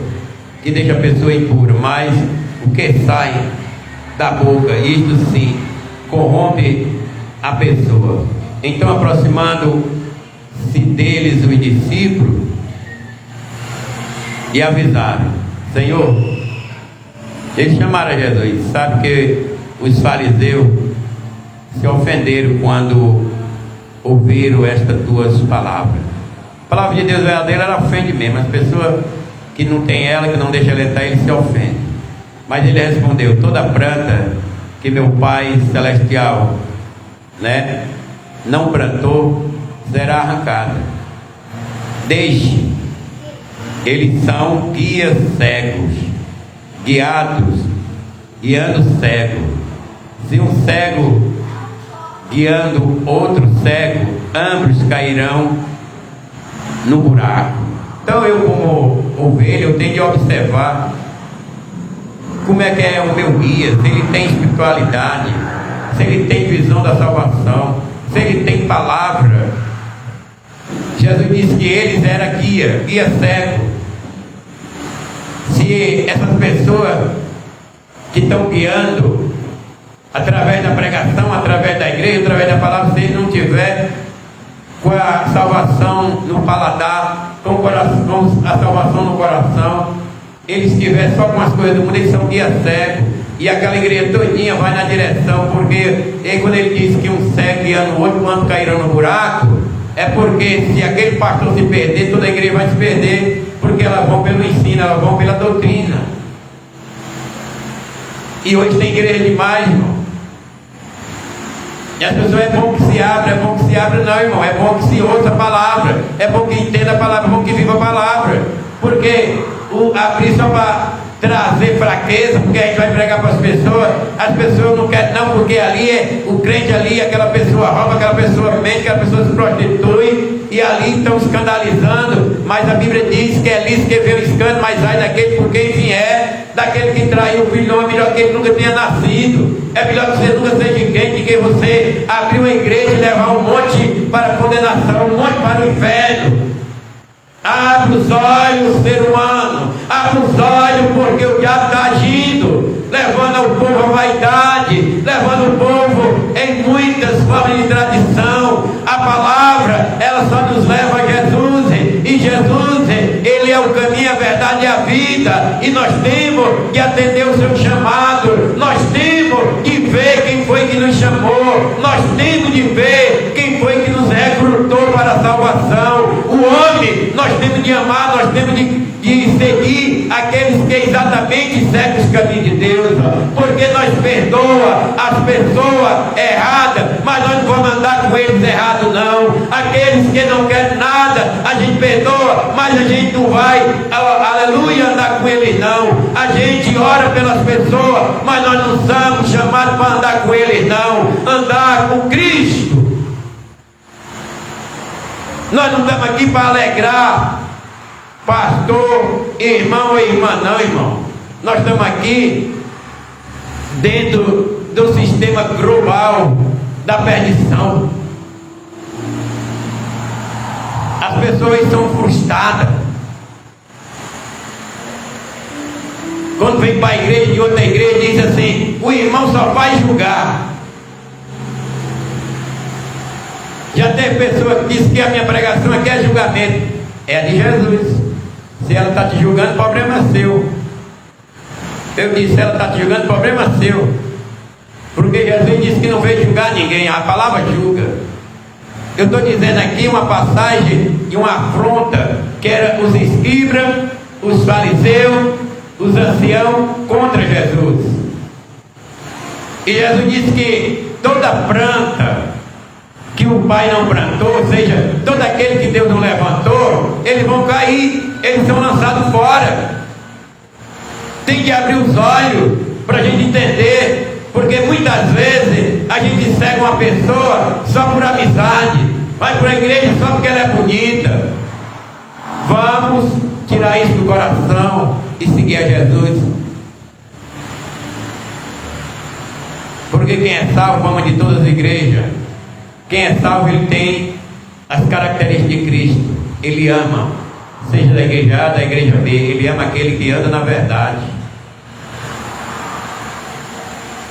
que deixa a pessoa impura, mas o que sai da boca, isto sim, corrompe a pessoa. Então, aproximando-se deles os discípulos e avisaram: Senhor, eles chamaram a Jesus. Sabe que os fariseus se ofenderam quando ouviram estas tuas palavras. A palavra de Deus verdadeira, ela ofende mesmo. As pessoas que não tem ela, que não deixa ela entrar, ele se ofende. Mas ele respondeu: toda planta que meu Pai Celestial, não plantou, será arrancada. Deixe. Eles são guias cegos, guiando cego. Se um cego guiando outro cego, ambos cairão no buraco. Então eu, como ovelha, eu tenho de observar como é que é o meu guia, se ele tem espiritualidade, se ele tem visão da salvação, se ele tem palavra. Jesus disse que eles eram guia cego. Se essas pessoas que estão guiando através da pregação, através da igreja, através da palavra, se ele não tiver com a salvação no paladar, com a salvação no coração, eles estiverem só com as coisas do mundo, eles são guia cego. E aquela igreja todinha vai na direção, porque quando ele diz que um cego guiando o outro, quando caíram no buraco, é porque se aquele pastor se perder, toda a igreja vai se perder, porque elas vão pelo ensino, elas vão pela doutrina. E hoje tem igreja demais, irmão. E as pessoas, é bom que se abra, não, irmão, é bom que se ouça a palavra, é bom que entenda a palavra, é bom que viva a palavra, porque abrir só para trazer fraqueza, porque a gente vai pregar para as pessoas não querem não, porque ali o crente ali, aquela pessoa rouba, aquela pessoa mente, aquela pessoa se prostitui, e ali estão escandalizando, mas a Bíblia diz que é lícito que vê o escândalo, mas ai daquele por quem vier, daquele que traiu o filho, não é melhor que ele nunca tenha nascido, é melhor que você nunca seja crente, que você abrir uma igreja e levar um monte para a condenação, um monte para o inferno. Abre os olhos, ser humano, abre os olhos, porque o diabo está agindo, levando o povo à vaidade, levando o povo em muitas formas de tradição. A palavra, ela só nos leva a Jesus, e Jesus, ele é o caminho, a verdade e a vida, e nós temos que atender o seu chamado, nós temos que ver quem foi que nos chamou, nós temos de ver quem foi que nos recrutou para a salvação. O homem, nós temos de amar, nós temos de seguir aqueles que exatamente seguem os caminhos de Deus, porque nós perdoa as pessoas erradas, mas nós não vamos andar com eles errados não. Aqueles que não querem nada, a gente perdoa, mas a gente não vai, aleluia, andar com eles não. A gente ora pelas pessoas, mas nós não somos chamados para andar com eles não. Andar com Cristo. Nós não estamos aqui para alegrar pastor, irmão ou irmã, não, irmão. Nós estamos aqui dentro do sistema global da perdição. As pessoas são frustradas. Quando vem para a igreja, de outra igreja, diz assim: o irmão só faz julgar. Já teve pessoa que disse que a minha pregação aqui é julgamento. É a de Jesus. Se ela está te julgando, o problema é seu. Eu disse: se ela está te julgando, o problema é seu. Porque Jesus disse que não veio julgar ninguém. A palavra julga. Eu estou dizendo aqui uma passagem de uma afronta que era os escribas, os fariseus, os anciãos contra Jesus. E Jesus disse que toda planta que o Pai não plantou, ou seja, todo aquele que Deus não levantou, eles vão cair, eles são lançados fora. Tem que abrir os olhos para a gente entender, porque muitas vezes a gente segue uma pessoa só por amizade, vai para a igreja só porque ela é bonita. Vamos tirar isso do coração e seguir a Jesus, porque quem é salvo, vamos de todas as igrejas. Quem é salvo, ele tem as características de Cristo. Ele ama, seja da igreja A, da igreja B. Ele ama aquele que anda na verdade.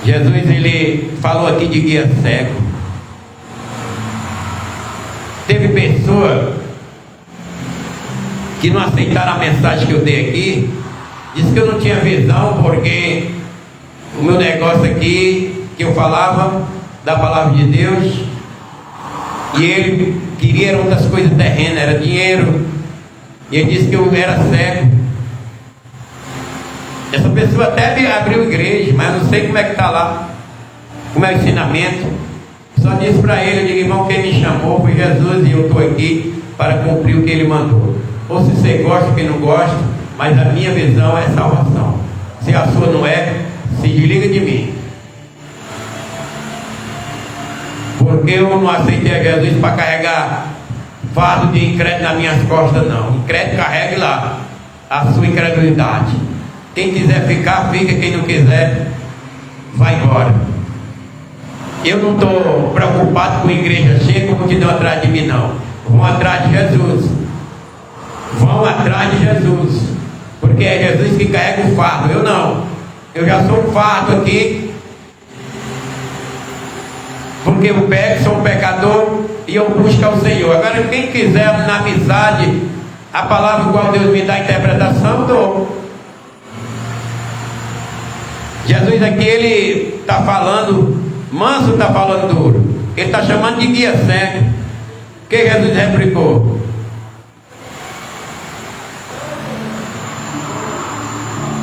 Jesus, ele falou aqui de guia cego. Teve pessoa que não aceitaram a mensagem que eu dei aqui. Disse que eu não tinha visão porque o meu negócio aqui, que eu falava da palavra de Deus, e ele queria outras coisas terrenas, era dinheiro, e ele disse que eu era cego. Essa pessoa até abriu igreja, mas eu não sei como é que está lá, como é o ensinamento. Só disse para ele, eu digo, irmão, quem me chamou foi Jesus, e eu estou aqui para cumprir o que ele mandou. Ou se você gosta ou quem não gosta, mas a minha visão é salvação. Se a sua não é, se desliga de mim. Porque eu não aceitei a Jesus para carregar fardo de incrédito nas minhas costas, não. Incrédito, carregue lá a sua incredulidade. Quem quiser ficar, fica. Quem não quiser, vai embora. Eu não estou preocupado com igreja cheia como que não atrás de mim, não. Vão atrás de Jesus. Vão atrás de Jesus. Porque é Jesus que carrega o fardo. Eu não. Eu já sou um fardo aqui. Porque eu peco, sou um pecador e eu busco ao Senhor. Agora, quem quiser na amizade a palavra qual Deus me dá a interpretação, eu dou. Jesus aqui, ele está falando manso, está falando duro. Ele está chamando de guia cego. O que Jesus replicou?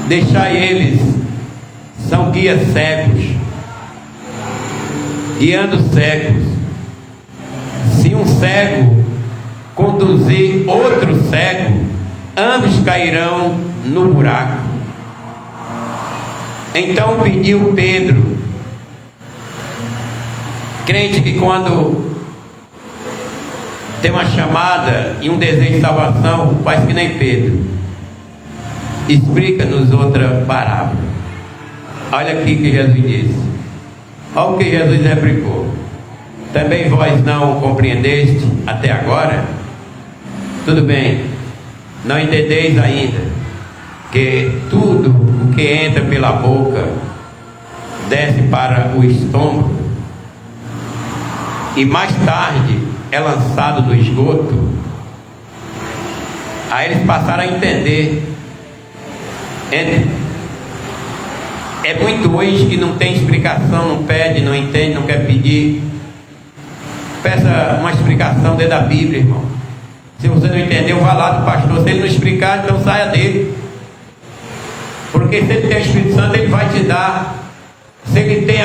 Deixai eles, são guias cegos, guiando cegos. Se um cego conduzir outro cego, ambos cairão no buraco. Então pediu Pedro, crente que quando tem uma chamada e um desejo de salvação, faz que nem Pedro. Explica-nos outra parábola. Olha aqui que Jesus disse. Olha o que Jesus replicou. Também vós não compreendeste até agora? Tudo bem, não entendeis ainda que tudo o que entra pela boca desce para o estômago e mais tarde é lançado no esgoto? Aí eles passaram a entender. É muito hoje que não tem explicação, não pede, não entende, não quer pedir. Peça uma explicação dentro da Bíblia, irmão. Se você não entendeu, vá lá do pastor. Se ele não explicar, então saia dele. Porque se ele tem o Espírito Santo, ele vai te dar. Se ele tem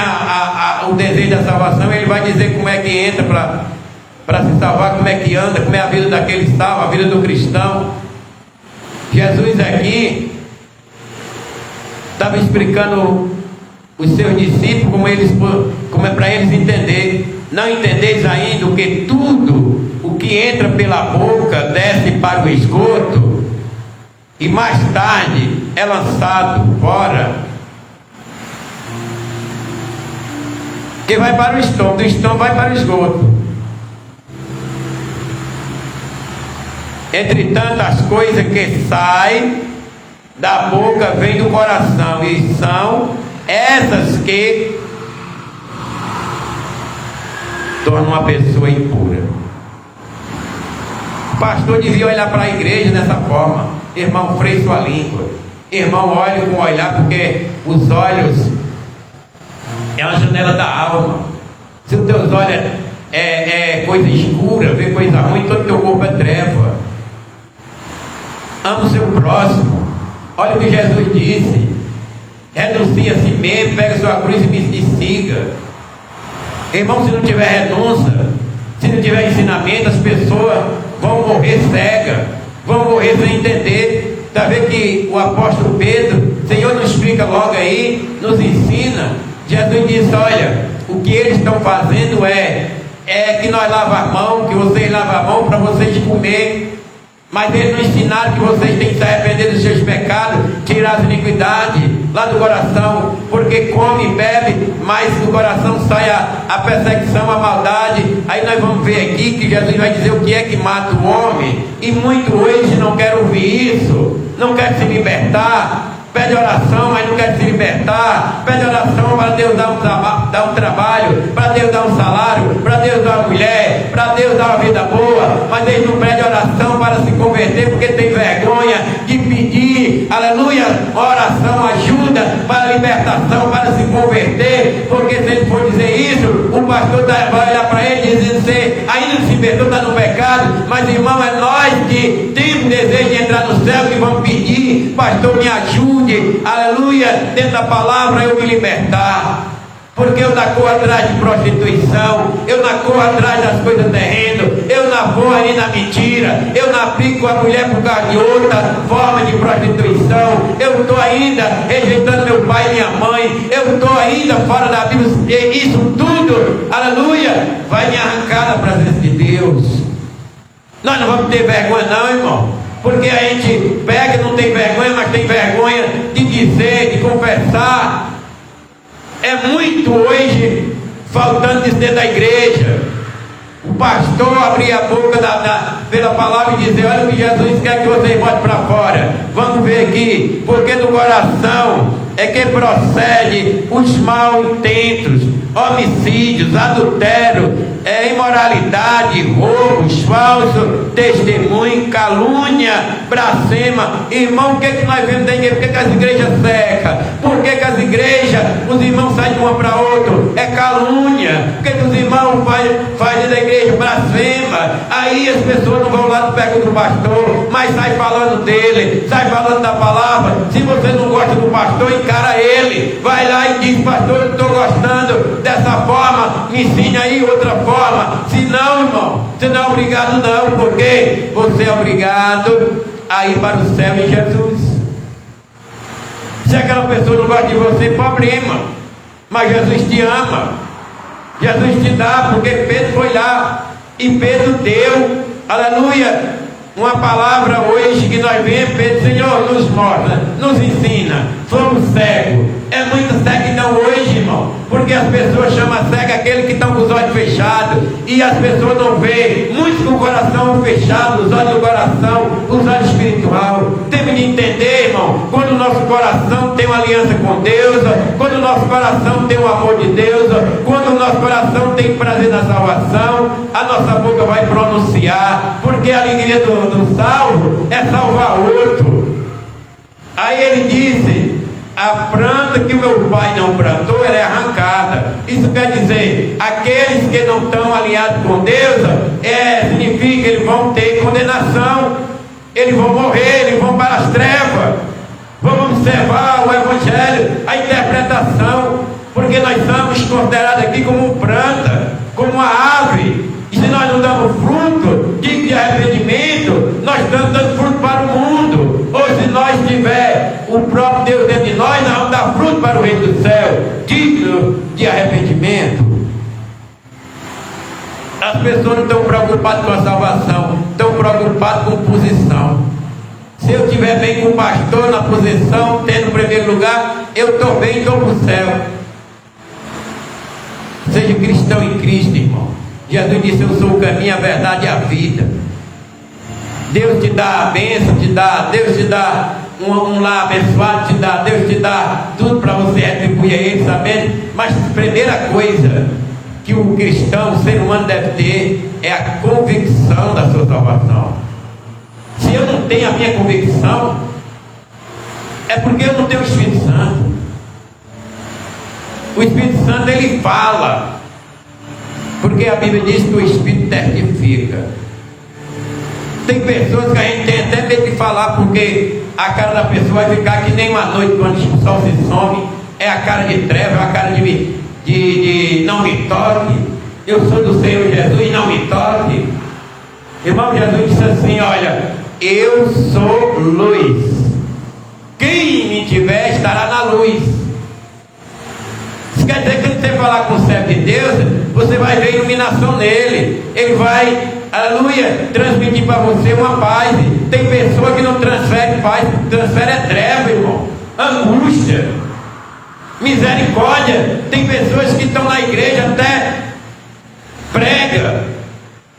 o desejo da salvação, ele vai dizer como é que entra para se salvar, como é que anda, como é a vida daquele salvo, a vida do cristão. Jesus aqui estava explicando os seus discípulos como é para eles entender. Não entendeis ainda que tudo o que entra pela boca desce para o esgoto e mais tarde é lançado fora, que vai para o estômago, do estômago vai para o esgoto. Entretanto, as coisas que saem da boca vêm do coração, e são essas que tornam uma pessoa impura. O pastor devia olhar para a igreja dessa forma: irmão, freie sua língua. Irmão, olhe com o olhar, porque os olhos é a janela da alma. Se os teus olhos é coisa escura, vê coisa ruim, todo o teu corpo é treva. Ama o seu próximo. Olha o que Jesus disse: renuncie a si mesmo, pega sua cruz e me siga. Irmão, se não tiver renúncia, se não tiver ensinamento, as pessoas vão morrer cegas, vão morrer sem entender. Está vendo que o apóstolo Pedro, o Senhor nos explica logo aí, nos ensina. Jesus disse: olha, o que eles estão fazendo é que nós lavamos a mão, que vocês lavam a mão para vocês comer. Mas eles não ensinaram que vocês têm que se arrepender dos seus pecados, tirar as iniquidades lá do coração, porque come e bebe, mas do coração sai a perseguição, a maldade. Aí nós vamos ver aqui que Jesus vai dizer o que é que mata o homem, e muito hoje não quer ouvir isso, não quer se libertar. Pede oração, mas não quer se libertar. Pede oração para Deus dar um trabalho, para Deus dar um salário, para Deus dar uma mulher, para Deus dar uma vida boa. Mas eles não pedem oração para se converter, porque tem vergonha de pedir, aleluia, oração, ajuda para libertação, para se converter. Porque se ele for dizer isso, o pastor vai olhar para ele dizendo: você ainda não se libertou, está no pecado. Mas irmão, é nós que temos desejo de entrar no céu, que vamos pedir: pastor, me ajude, aleluia, dentro da palavra eu me libertar. Porque eu não corro atrás de prostituição, eu não corro atrás das coisas terrenas, eu não vou ali na mentira, eu não aplico a mulher por causa de outra forma de prostituição, eu estou ainda rejeitando meu pai e minha mãe, eu estou ainda fora da Bíblia. E isso tudo, aleluia, vai me arrancar da presença de Deus. Nós não vamos ter vergonha não, irmão, porque a gente pega e não tem vergonha, mas tem vergonha de dizer, de confessar. É muito hoje faltando isso dentro da igreja. O pastor abrir a boca pela palavra e dizer: olha o que Jesus quer que vocês botem para fora. Vamos ver aqui, porque do coração é que procede os mal intentos, homicídios, adultério, imoralidade, roubos, falso testemunho, calúnia, blasfema. Irmão, o que é que nós vemos da igreja? Por que as igrejas secam? Por que as igrejas, os irmãos saem de uma para outra? É calúnia. Por que os irmãos fazem da igreja blasfema? Aí as pessoas não vão lá no pé do pastor, mas sai falando dele, sai falando da palavra. Se você não gosta do pastor, encara ele, vai lá e diz: pastor, eu não estou gostando dessa forma, me ensine aí outra forma. Se não, irmão, você não é obrigado não, porque você é obrigado a ir para o céu em Jesus. Se aquela pessoa não gosta de você, problema, mas Jesus te ama, Jesus te dá, porque Pedro foi lá e Pedro deu, aleluia, uma palavra hoje que nós vemos. Pedro: Senhor, nos mostra, nos ensina, somos cegos. É muito ceguidão hoje, irmão, porque as pessoas chamam cego aquele que estão com os olhos fechados, e as pessoas não veem, muitos com o coração fechado, os olhos do coração, os olhos espiritual. Temos de entender, irmão, quando o nosso coração tem uma aliança com Deus, quando o nosso coração tem o amor de Deus, quando o nosso coração tem prazer na salvação, a nossa boca vai pronunciar, porque a alegria do salvo é salvar outro. Aí ele disse: a planta que o meu pai não plantou, ela é arrancada. Isso quer dizer, aqueles que não estão alinhados com Deus, significa que eles vão ter condenação, eles vão morrer, eles vão para as trevas. Vamos observar o evangelho, a interpretação, porque nós somos considerados aqui como planta, como uma árvore. E se nós não damos fruto de arrependimento, nós estamos dando fruto para o mundo. Ou se nós tiver o próprio Deus dentro de nós vamos dar fruto para o reino do céu, digno de arrependimento. As pessoas não estão preocupadas com a salvação, estão preocupadas com posição. Se eu estiver bem com o pastor na posição, tendo o primeiro lugar, eu estou bem, estou para o céu. Seja cristão em Cristo, irmão. Jesus disse: eu sou o caminho, a verdade e a vida. Deus te dá a bênção, Deus te dá um lar abençoado, Deus te dá tudo para você retribuir a Ele, sabendo. Mas a primeira coisa que o cristão, o ser humano deve ter, é a convicção da sua salvação. Se eu não tenho a minha convicção, é porque eu não tenho o Espírito Santo. O Espírito Santo, ele fala, porque a Bíblia diz que o Espírito testifica. Tem pessoas que a gente tem até medo de falar, porque a cara da pessoa vai ficar que nem uma noite quando o sol se some, é a cara de treva, é a cara de não me toque, eu sou do Senhor Jesus, não me toque. Irmão, Jesus disse assim: olha, eu sou luz, quem me tiver estará na luz. Isso quer dizer que quando você falar com o servo de Deus, você vai ver iluminação nele, ele vai aleluia, transmitir para você uma paz. Tem pessoa que não transfere paz, transfere treva, irmão, angústia, misericórdia. Tem pessoas que estão na igreja, até prega,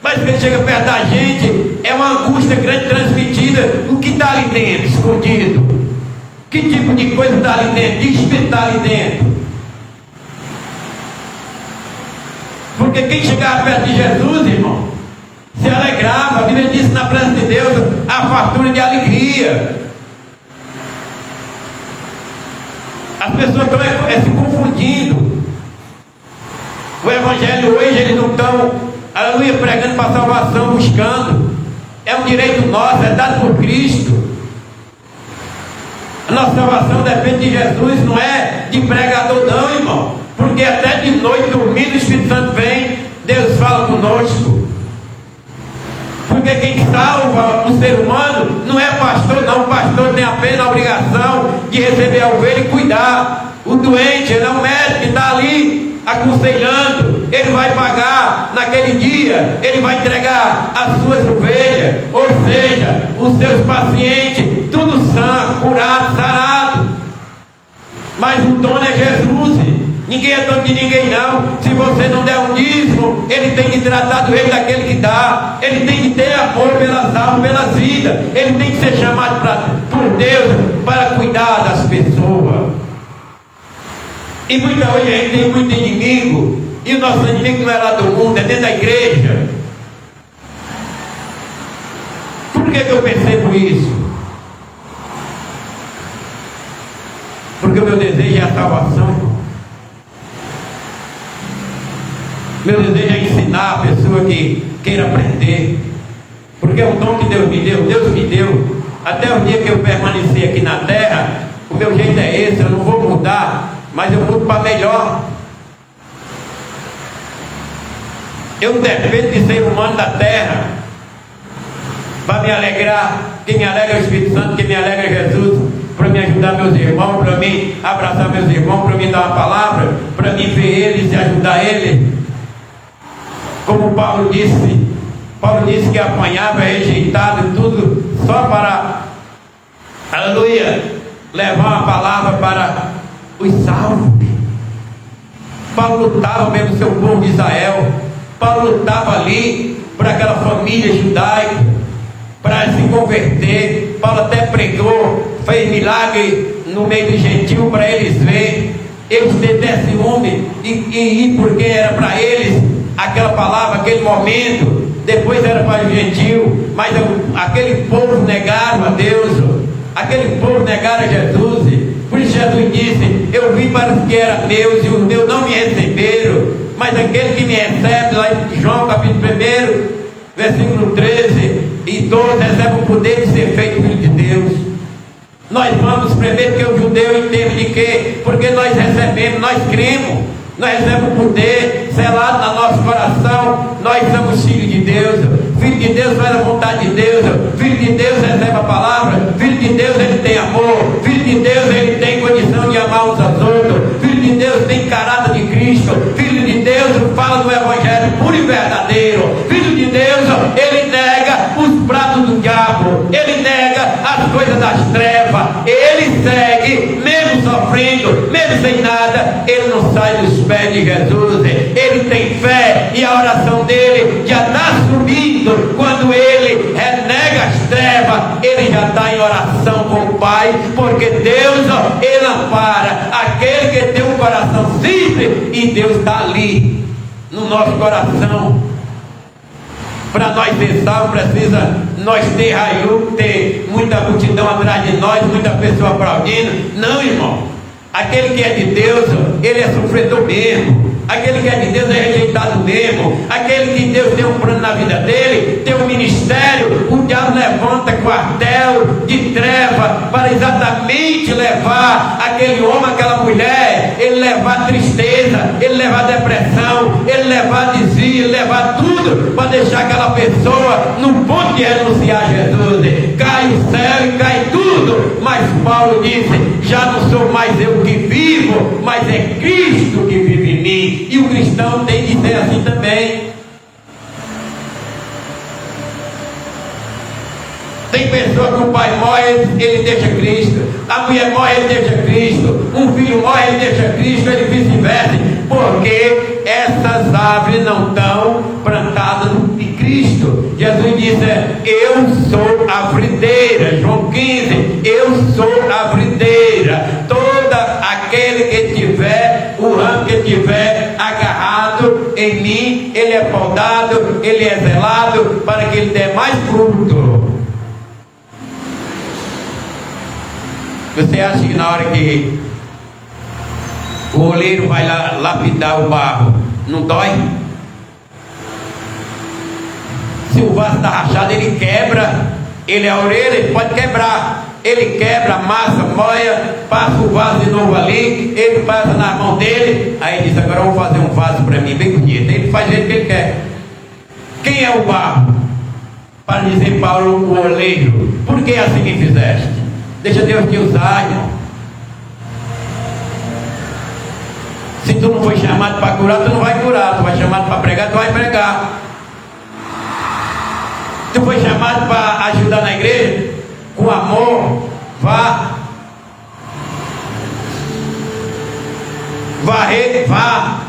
mas quando chega perto da gente, é uma angústia grande transmitida. O que está ali dentro, escondido? Que tipo de coisa está ali dentro? Que espírito está ali dentro? Porque quem chegava perto de Jesus, irmão, se alegrava. A Bíblia diz na presença de Deus a fartura de alegria. As pessoas estão se confundindo. O Evangelho hoje, eles não estão, aleluia, pregando para salvação, buscando. É um direito nosso, é dado por Cristo. A nossa salvação depende de Jesus, não é de pregador não, irmão. Porque até de noite, dormindo, o Espírito Santo vem, Deus fala conosco. Porque quem salva o ser humano não é pastor não. O pastor tem apenas a obrigação de receber a ovelha e cuidar. O doente, ele é um médico que está ali aconselhando. Ele vai pagar naquele dia, ele vai entregar as suas ovelhas, ou seja, os seus pacientes, tudo sã, curado, sarado. Mas o dono é Jesus. Ninguém é dono de ninguém não. Se você não der um dízimo, ele tem que tratar do reino daquele que dá. Ele tem que ter amor pelas almas, pelas vidas. Ele tem que ser chamado por Deus para cuidar das pessoas. E hoje a gente tem muito inimigo. E o nosso inimigo não é lá do mundo, é dentro da igreja. Por que eu percebo isso? Porque o meu desejo é a salvação. Meu desejo é ensinar a pessoa que queira aprender. Porque é um dom que Deus me deu. Deus me deu. Até o dia que eu permanecer aqui na terra, o meu jeito é esse. Eu não vou mudar, mas eu mudo para melhor. Eu dependo de ser humano da terra para me alegrar. Quem me alegra é o Espírito Santo, quem me alegra é Jesus. Para me ajudar meus irmãos, para mim abraçar meus irmãos, para me dar uma palavra, para mim ver eles e ajudar eles. Como Paulo disse que apanhava, rejeitado e tudo, só para, aleluia, levar uma palavra para os salvos. Paulo lutava pelo seu povo de Israel. Paulo lutava ali para aquela família judaica, para se converter. Paulo até pregou, fez milagre no meio do gentil para eles verem. Eles ter ciúme e porque era para eles aquela palavra, aquele momento. Depois era para o gentil, mas aquele povo negaram a Deus, aquele povo negaram a Jesus. Por isso Jesus disse: eu vim para os que eram meus e os meus não me receberam, mas aquele que me recebe, lá em João capítulo 1, versículo 13 e 12, recebe o poder de ser feito filho de Deus. Nós vamos primeiro que o judeu entende de quê? Porque nós recebemos, nós cremos, nós recebemos o poder selado no nosso coração. Nós somos filhos de Deus. Filho de Deus faz a vontade de Deus. Filho de Deus recebe a palavra. Filho de Deus ele tem amor. Filho de Deus ele tem condição de amar uns aos outros. Filho de Deus tem caráter de Cristo. Filho de Deus fala do Evangelho puro e verdadeiro. Filho de Deus ele nega os pratos do diabo. Ele nega as coisas das trevas. Ele segue, mesmo sofrendo, mesmo sem nada, ele não sai dos pés de Jesus. Ele tem fé e a oração dele já está subindo. Quando ele renega as trevas, ele já está em oração com o Pai, porque Deus ele ampara aquele que tem um coração simples, e Deus está ali no nosso coração. Para nós ser salvos, precisa nós ter raio, ter muita multidão atrás de nós, muita pessoa aplaudindo. Não, irmão. Aquele que é de Deus, ele é sofredor mesmo. Aquele que é de Deus é rejeitado mesmo. Aquele que Deus tem um plano na vida dele, tem um ministério. O diabo levanta quartel de treva para exatamente levar aquele homem, aquela mulher, ele levar tristeza, ele levar depressão, ele levar desvio, ele levar tudo para deixar aquela pessoa no ponto de renunciar a Jesus. Cai o céu e cai tudo. Mas Paulo disse: já não sou mais eu que vivo, mas é Cristo que vive em mim. E o cristão tem de ser assim também. que o pai morre, ele deixa Cristo. A mulher morre, ele deixa Cristo. Um filho morre, ele deixa Cristo, ele vice-versa. Porque essas árvores não estão plantadas em Cristo. Jesus disse: eu sou a videira. João 15, eu sou a videira. Toda aquele que tiver, o ramo que tiver agarrado em mim, ele é podado, ele é zelado, para que ele dê mais fruto. Você acha que na hora que o oleiro vai lá lapidar o barro, não dói? Se o vaso está rachado, ele quebra. Ele é a orelha, ele pode quebrar. Ele quebra, amassa, moia, passa o vaso de novo ali, ele passa na mão dele, aí ele diz: agora eu vou fazer um vaso para mim, bem bonito. Ele faz do jeito que ele quer. Quem é o barro? Para dizer Paulo, o oleiro: por que assim me fizeste? Deixa Deus te usar, irmão. Se tu não foi chamado para curar, tu não vai curar. Tu vai chamado para pregar, tu vai pregar. Tu foi chamado para ajudar na igreja, com amor, vá. Varrer, vá.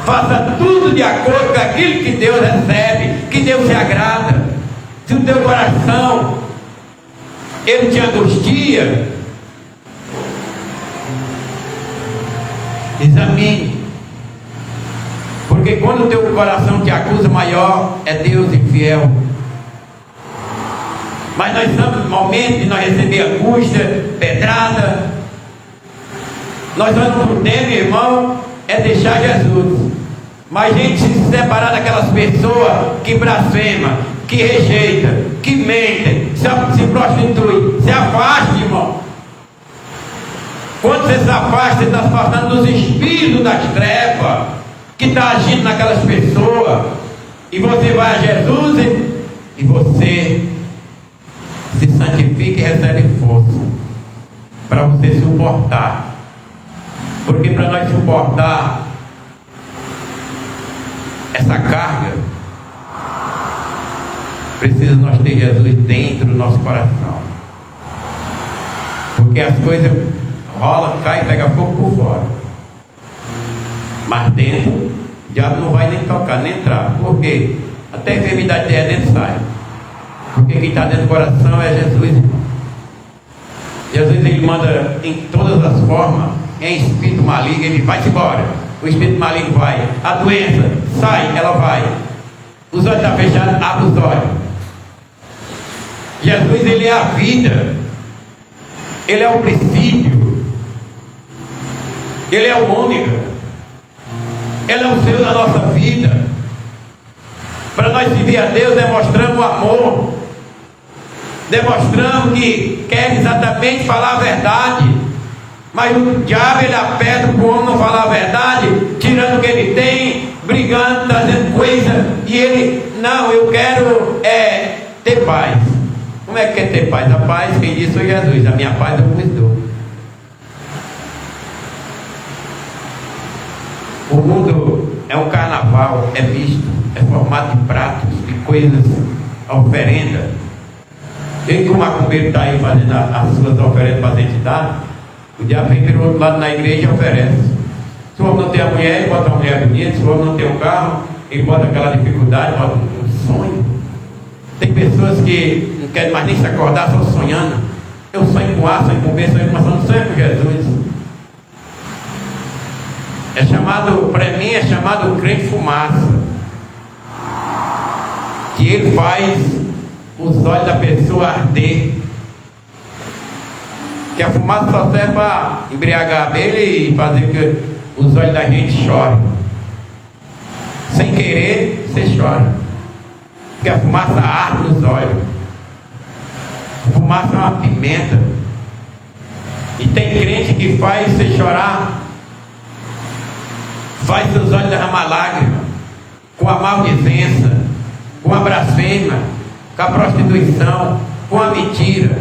Faça tudo de acordo com aquilo que Deus recebe, que Deus se agrada. Se o teu coração ele te angustia, examine. Porque quando o teu coração te acusa, maior é Deus infiel. Mas nós estamos no momento de nós receber angústia, pedrada. Nós vamos por dentro, irmão, é deixar Jesus. Mas a gente se separar daquelas pessoas que blasfemam, que rejeitam, que mentem, se prostituem. Se afaste, irmão. Quando você se afasta, você está se afastando dos espíritos das trevas que está agindo naquelas pessoas. E você vai a Jesus e você se santifica e recebe força para você suportar. Porque para nós suportar essa carga, precisa nós ter Jesus dentro do nosso coração. Porque as coisas rolam, caem, pega fogo por fora, mas dentro o diabo não vai nem tocar, nem entrar. Por quê? Até a enfermidade de dentro sai. Porque quem está dentro do coração é Jesus, irmão. Jesus, ele manda em todas as formas. Em espírito maligno, ele vai embora. O espírito maligno vai. A doença sai, ela vai. Os olhos estão fechados, abre os olhos. Jesus, ele é a vida. Ele é o princípio. Ele é o ômega. Ele é o Senhor da nossa vida. Para nós servir a Deus, demonstramos o amor. Demonstramos que quer exatamente falar a verdade. Mas o diabo, ele aperta para o homem não falar a verdade, tirando o que ele tem, brigando, trazendo coisa. E ele: não, eu quero ter paz. Como é que quer ter paz? A paz, quem disse foi Jesus. A minha paz eu vos dou. O mundo é um carnaval, é misto, é formado de pratos, de coisas, oferenda. Quem que o macumbeiro está aí fazendo as suas oferendas para as entidades, o diabo vem pelo outro lado na igreja e oferece. Se o homem não tem a mulher, ele bota uma mulher bonita. Se o homem não tem um carro, ele bota aquela dificuldade, bota um sonho. Tem pessoas que não querem mais nem se acordar, só sonhando. Eu sonho com A, sonho com B, sonho com maçã, não sonho com Jesus. É chamado, para mim, é chamado crente fumaça. Que ele faz os olhos da pessoa arder. Que a fumaça só serve para embriagar dele e fazer que os olhos da gente chorem. Sem querer, você chora. Porque a fumaça arde nos olhos. A fumaça é uma pimenta. E tem crente que faz você chorar, faz seus olhos derramar lágrimas, com a maldizença, com a blasfêmia, com a prostituição, com a mentira.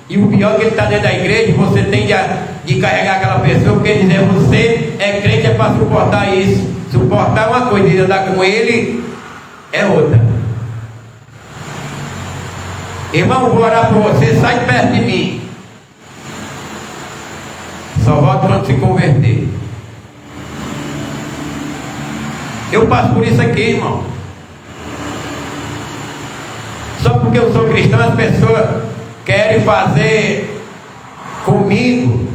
E o pior é que ele está dentro da igreja, você tem de carregar aquela pessoa, porque dizer você é crente é para suportar isso. Suportar uma coisa e andar com ele é outra. Irmão, vou orar por você, sai de perto de mim. Só volta quando se converter. Eu passo por isso aqui, irmão. Só porque eu sou cristão, as pessoas querem fazer comigo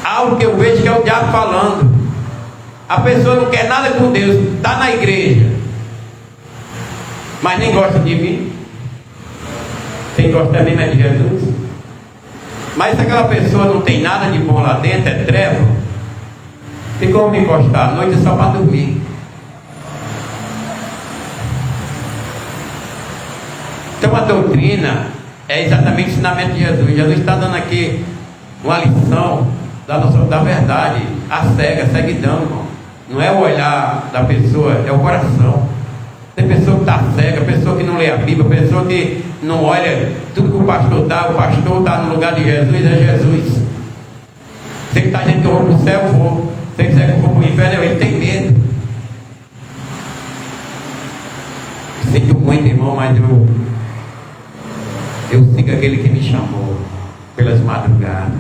algo que eu vejo que é o diabo falando. A pessoa não quer nada com Deus, está na igreja, mas nem gosta de mim. Quem gosta mesmo é de Jesus. Mas se aquela pessoa não tem nada de bom lá dentro, é treva, tem como me encostar à noite só para dormir. Então a doutrina é exatamente o ensinamento de Jesus. Jesus está dando aqui uma lição da verdade, a cega, a ceguidão, irmão. Não é o olhar da pessoa, é o coração. Tem pessoa que está cega, pessoa que não lê a Bíblia, pessoa que não olha tudo que o pastor está no lugar de Jesus, é Jesus. Se ele está dizendo que eu vou para o céu, eu vou. Se ele quiser que eu vou para o inferno, ele tem medo. Sinto muito, irmão, mas eu sigo aquele que me chamou pelas madrugadas,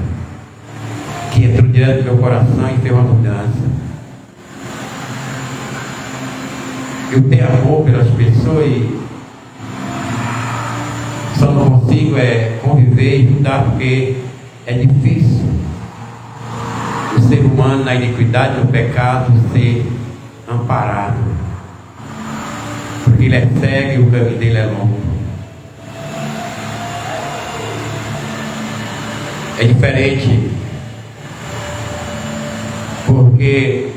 que entrou diante do meu coração e fez uma mudança. Eu tenho amor pelas pessoas e só não consigo conviver e mudar porque é difícil o ser humano na iniquidade, no pecado, ser amparado, porque ele é cego e o caminho dele é longo. É diferente porque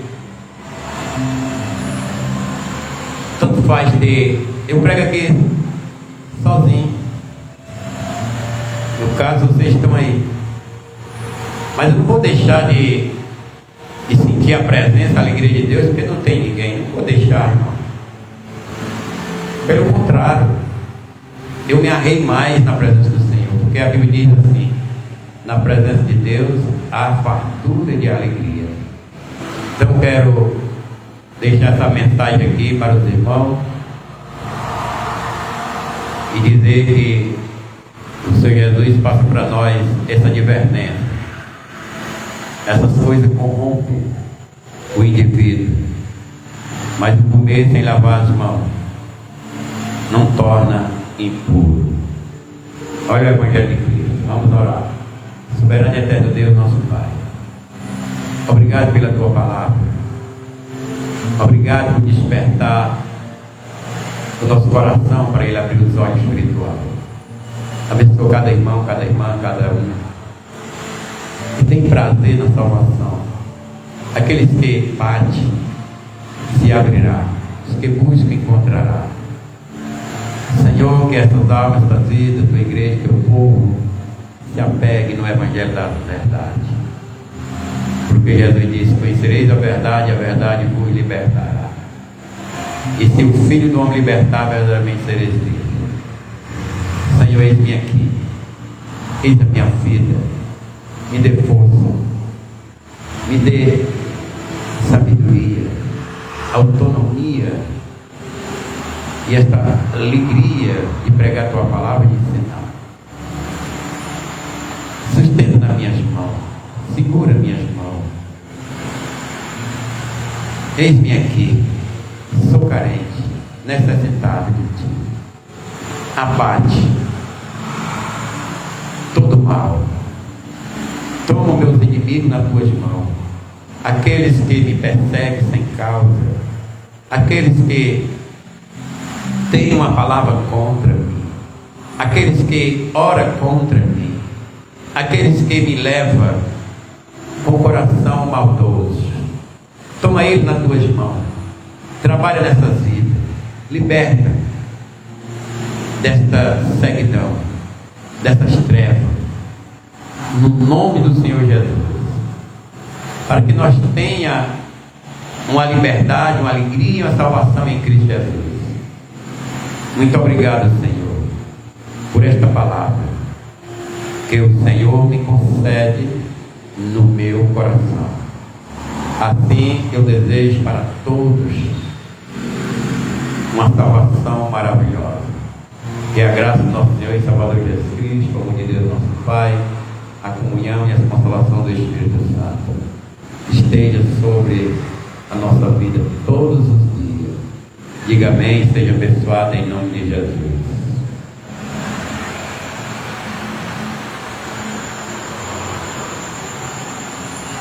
tanto faz ter. Eu prego aqui sozinho. No caso, vocês estão aí. Mas eu não vou deixar de sentir a presença, a alegria de Deus, porque não tem ninguém. Não vou deixar, irmão. Pelo contrário, eu me arrei mais na presença do Senhor, porque a Bíblia diz assim: na presença de Deus há fartura de alegria. Então quero deixar essa mensagem aqui para os irmãos e dizer que o Senhor Jesus passa para nós essa advertência. Essas coisas corrompem o indivíduo, mas o comer sem lavar as mãos não torna impuro. Olha o Evangelho de Cristo. Vamos orar. Soberano e eterno Deus, nosso Pai, obrigado pela Tua palavra. Obrigado por despertar o nosso coração para Ele abrir os olhos espirituais. Abençoa cada irmão, cada irmã, cada um que tem prazer na salvação. Aqueles que batem, se abrirá. Os que buscam, encontrará. Senhor, que essas almas, essa vida, Tua igreja, Teu povo se apegue no Evangelho da verdade. Porque Jesus disse: conhecereis a verdade vos libertará. E se o Filho do Homem libertar, verdadeiramente sereis livres. Senhor, eis-me aqui. Eis a minha vida. Me dê força. Me dê sabedoria, autonomia e esta alegria de pregar a Tua palavra e de ensinar. Sustenta nas minhas mãos, segura minhas mãos. Eis-me aqui, sou carente, necessitado de Ti. Abate todo mal. Toma meus inimigos nas Tuas mãos. Aqueles que me perseguem sem causa, aqueles que têm uma palavra contra mim, aqueles que oram contra mim, aqueles que me levam com o coração maldoso. Toma ele nas Tuas mãos. Trabalha nessas vidas. Liberta desta ceguidão, dessas trevas, no nome do Senhor Jesus, para que nós tenha uma liberdade, uma alegria, uma salvação em Cristo Jesus. Muito obrigado, Senhor, por esta palavra que o Senhor me concede no meu coração. Assim eu desejo para todos uma salvação maravilhosa. Que a graça do nosso Senhor e Salvador Jesus Cristo, a comunhão de Deus nosso Pai, a comunhão e a consolação do Espírito Santo esteja sobre a nossa vida todos os dias. Diga amém, seja abençoado em nome de Jesus.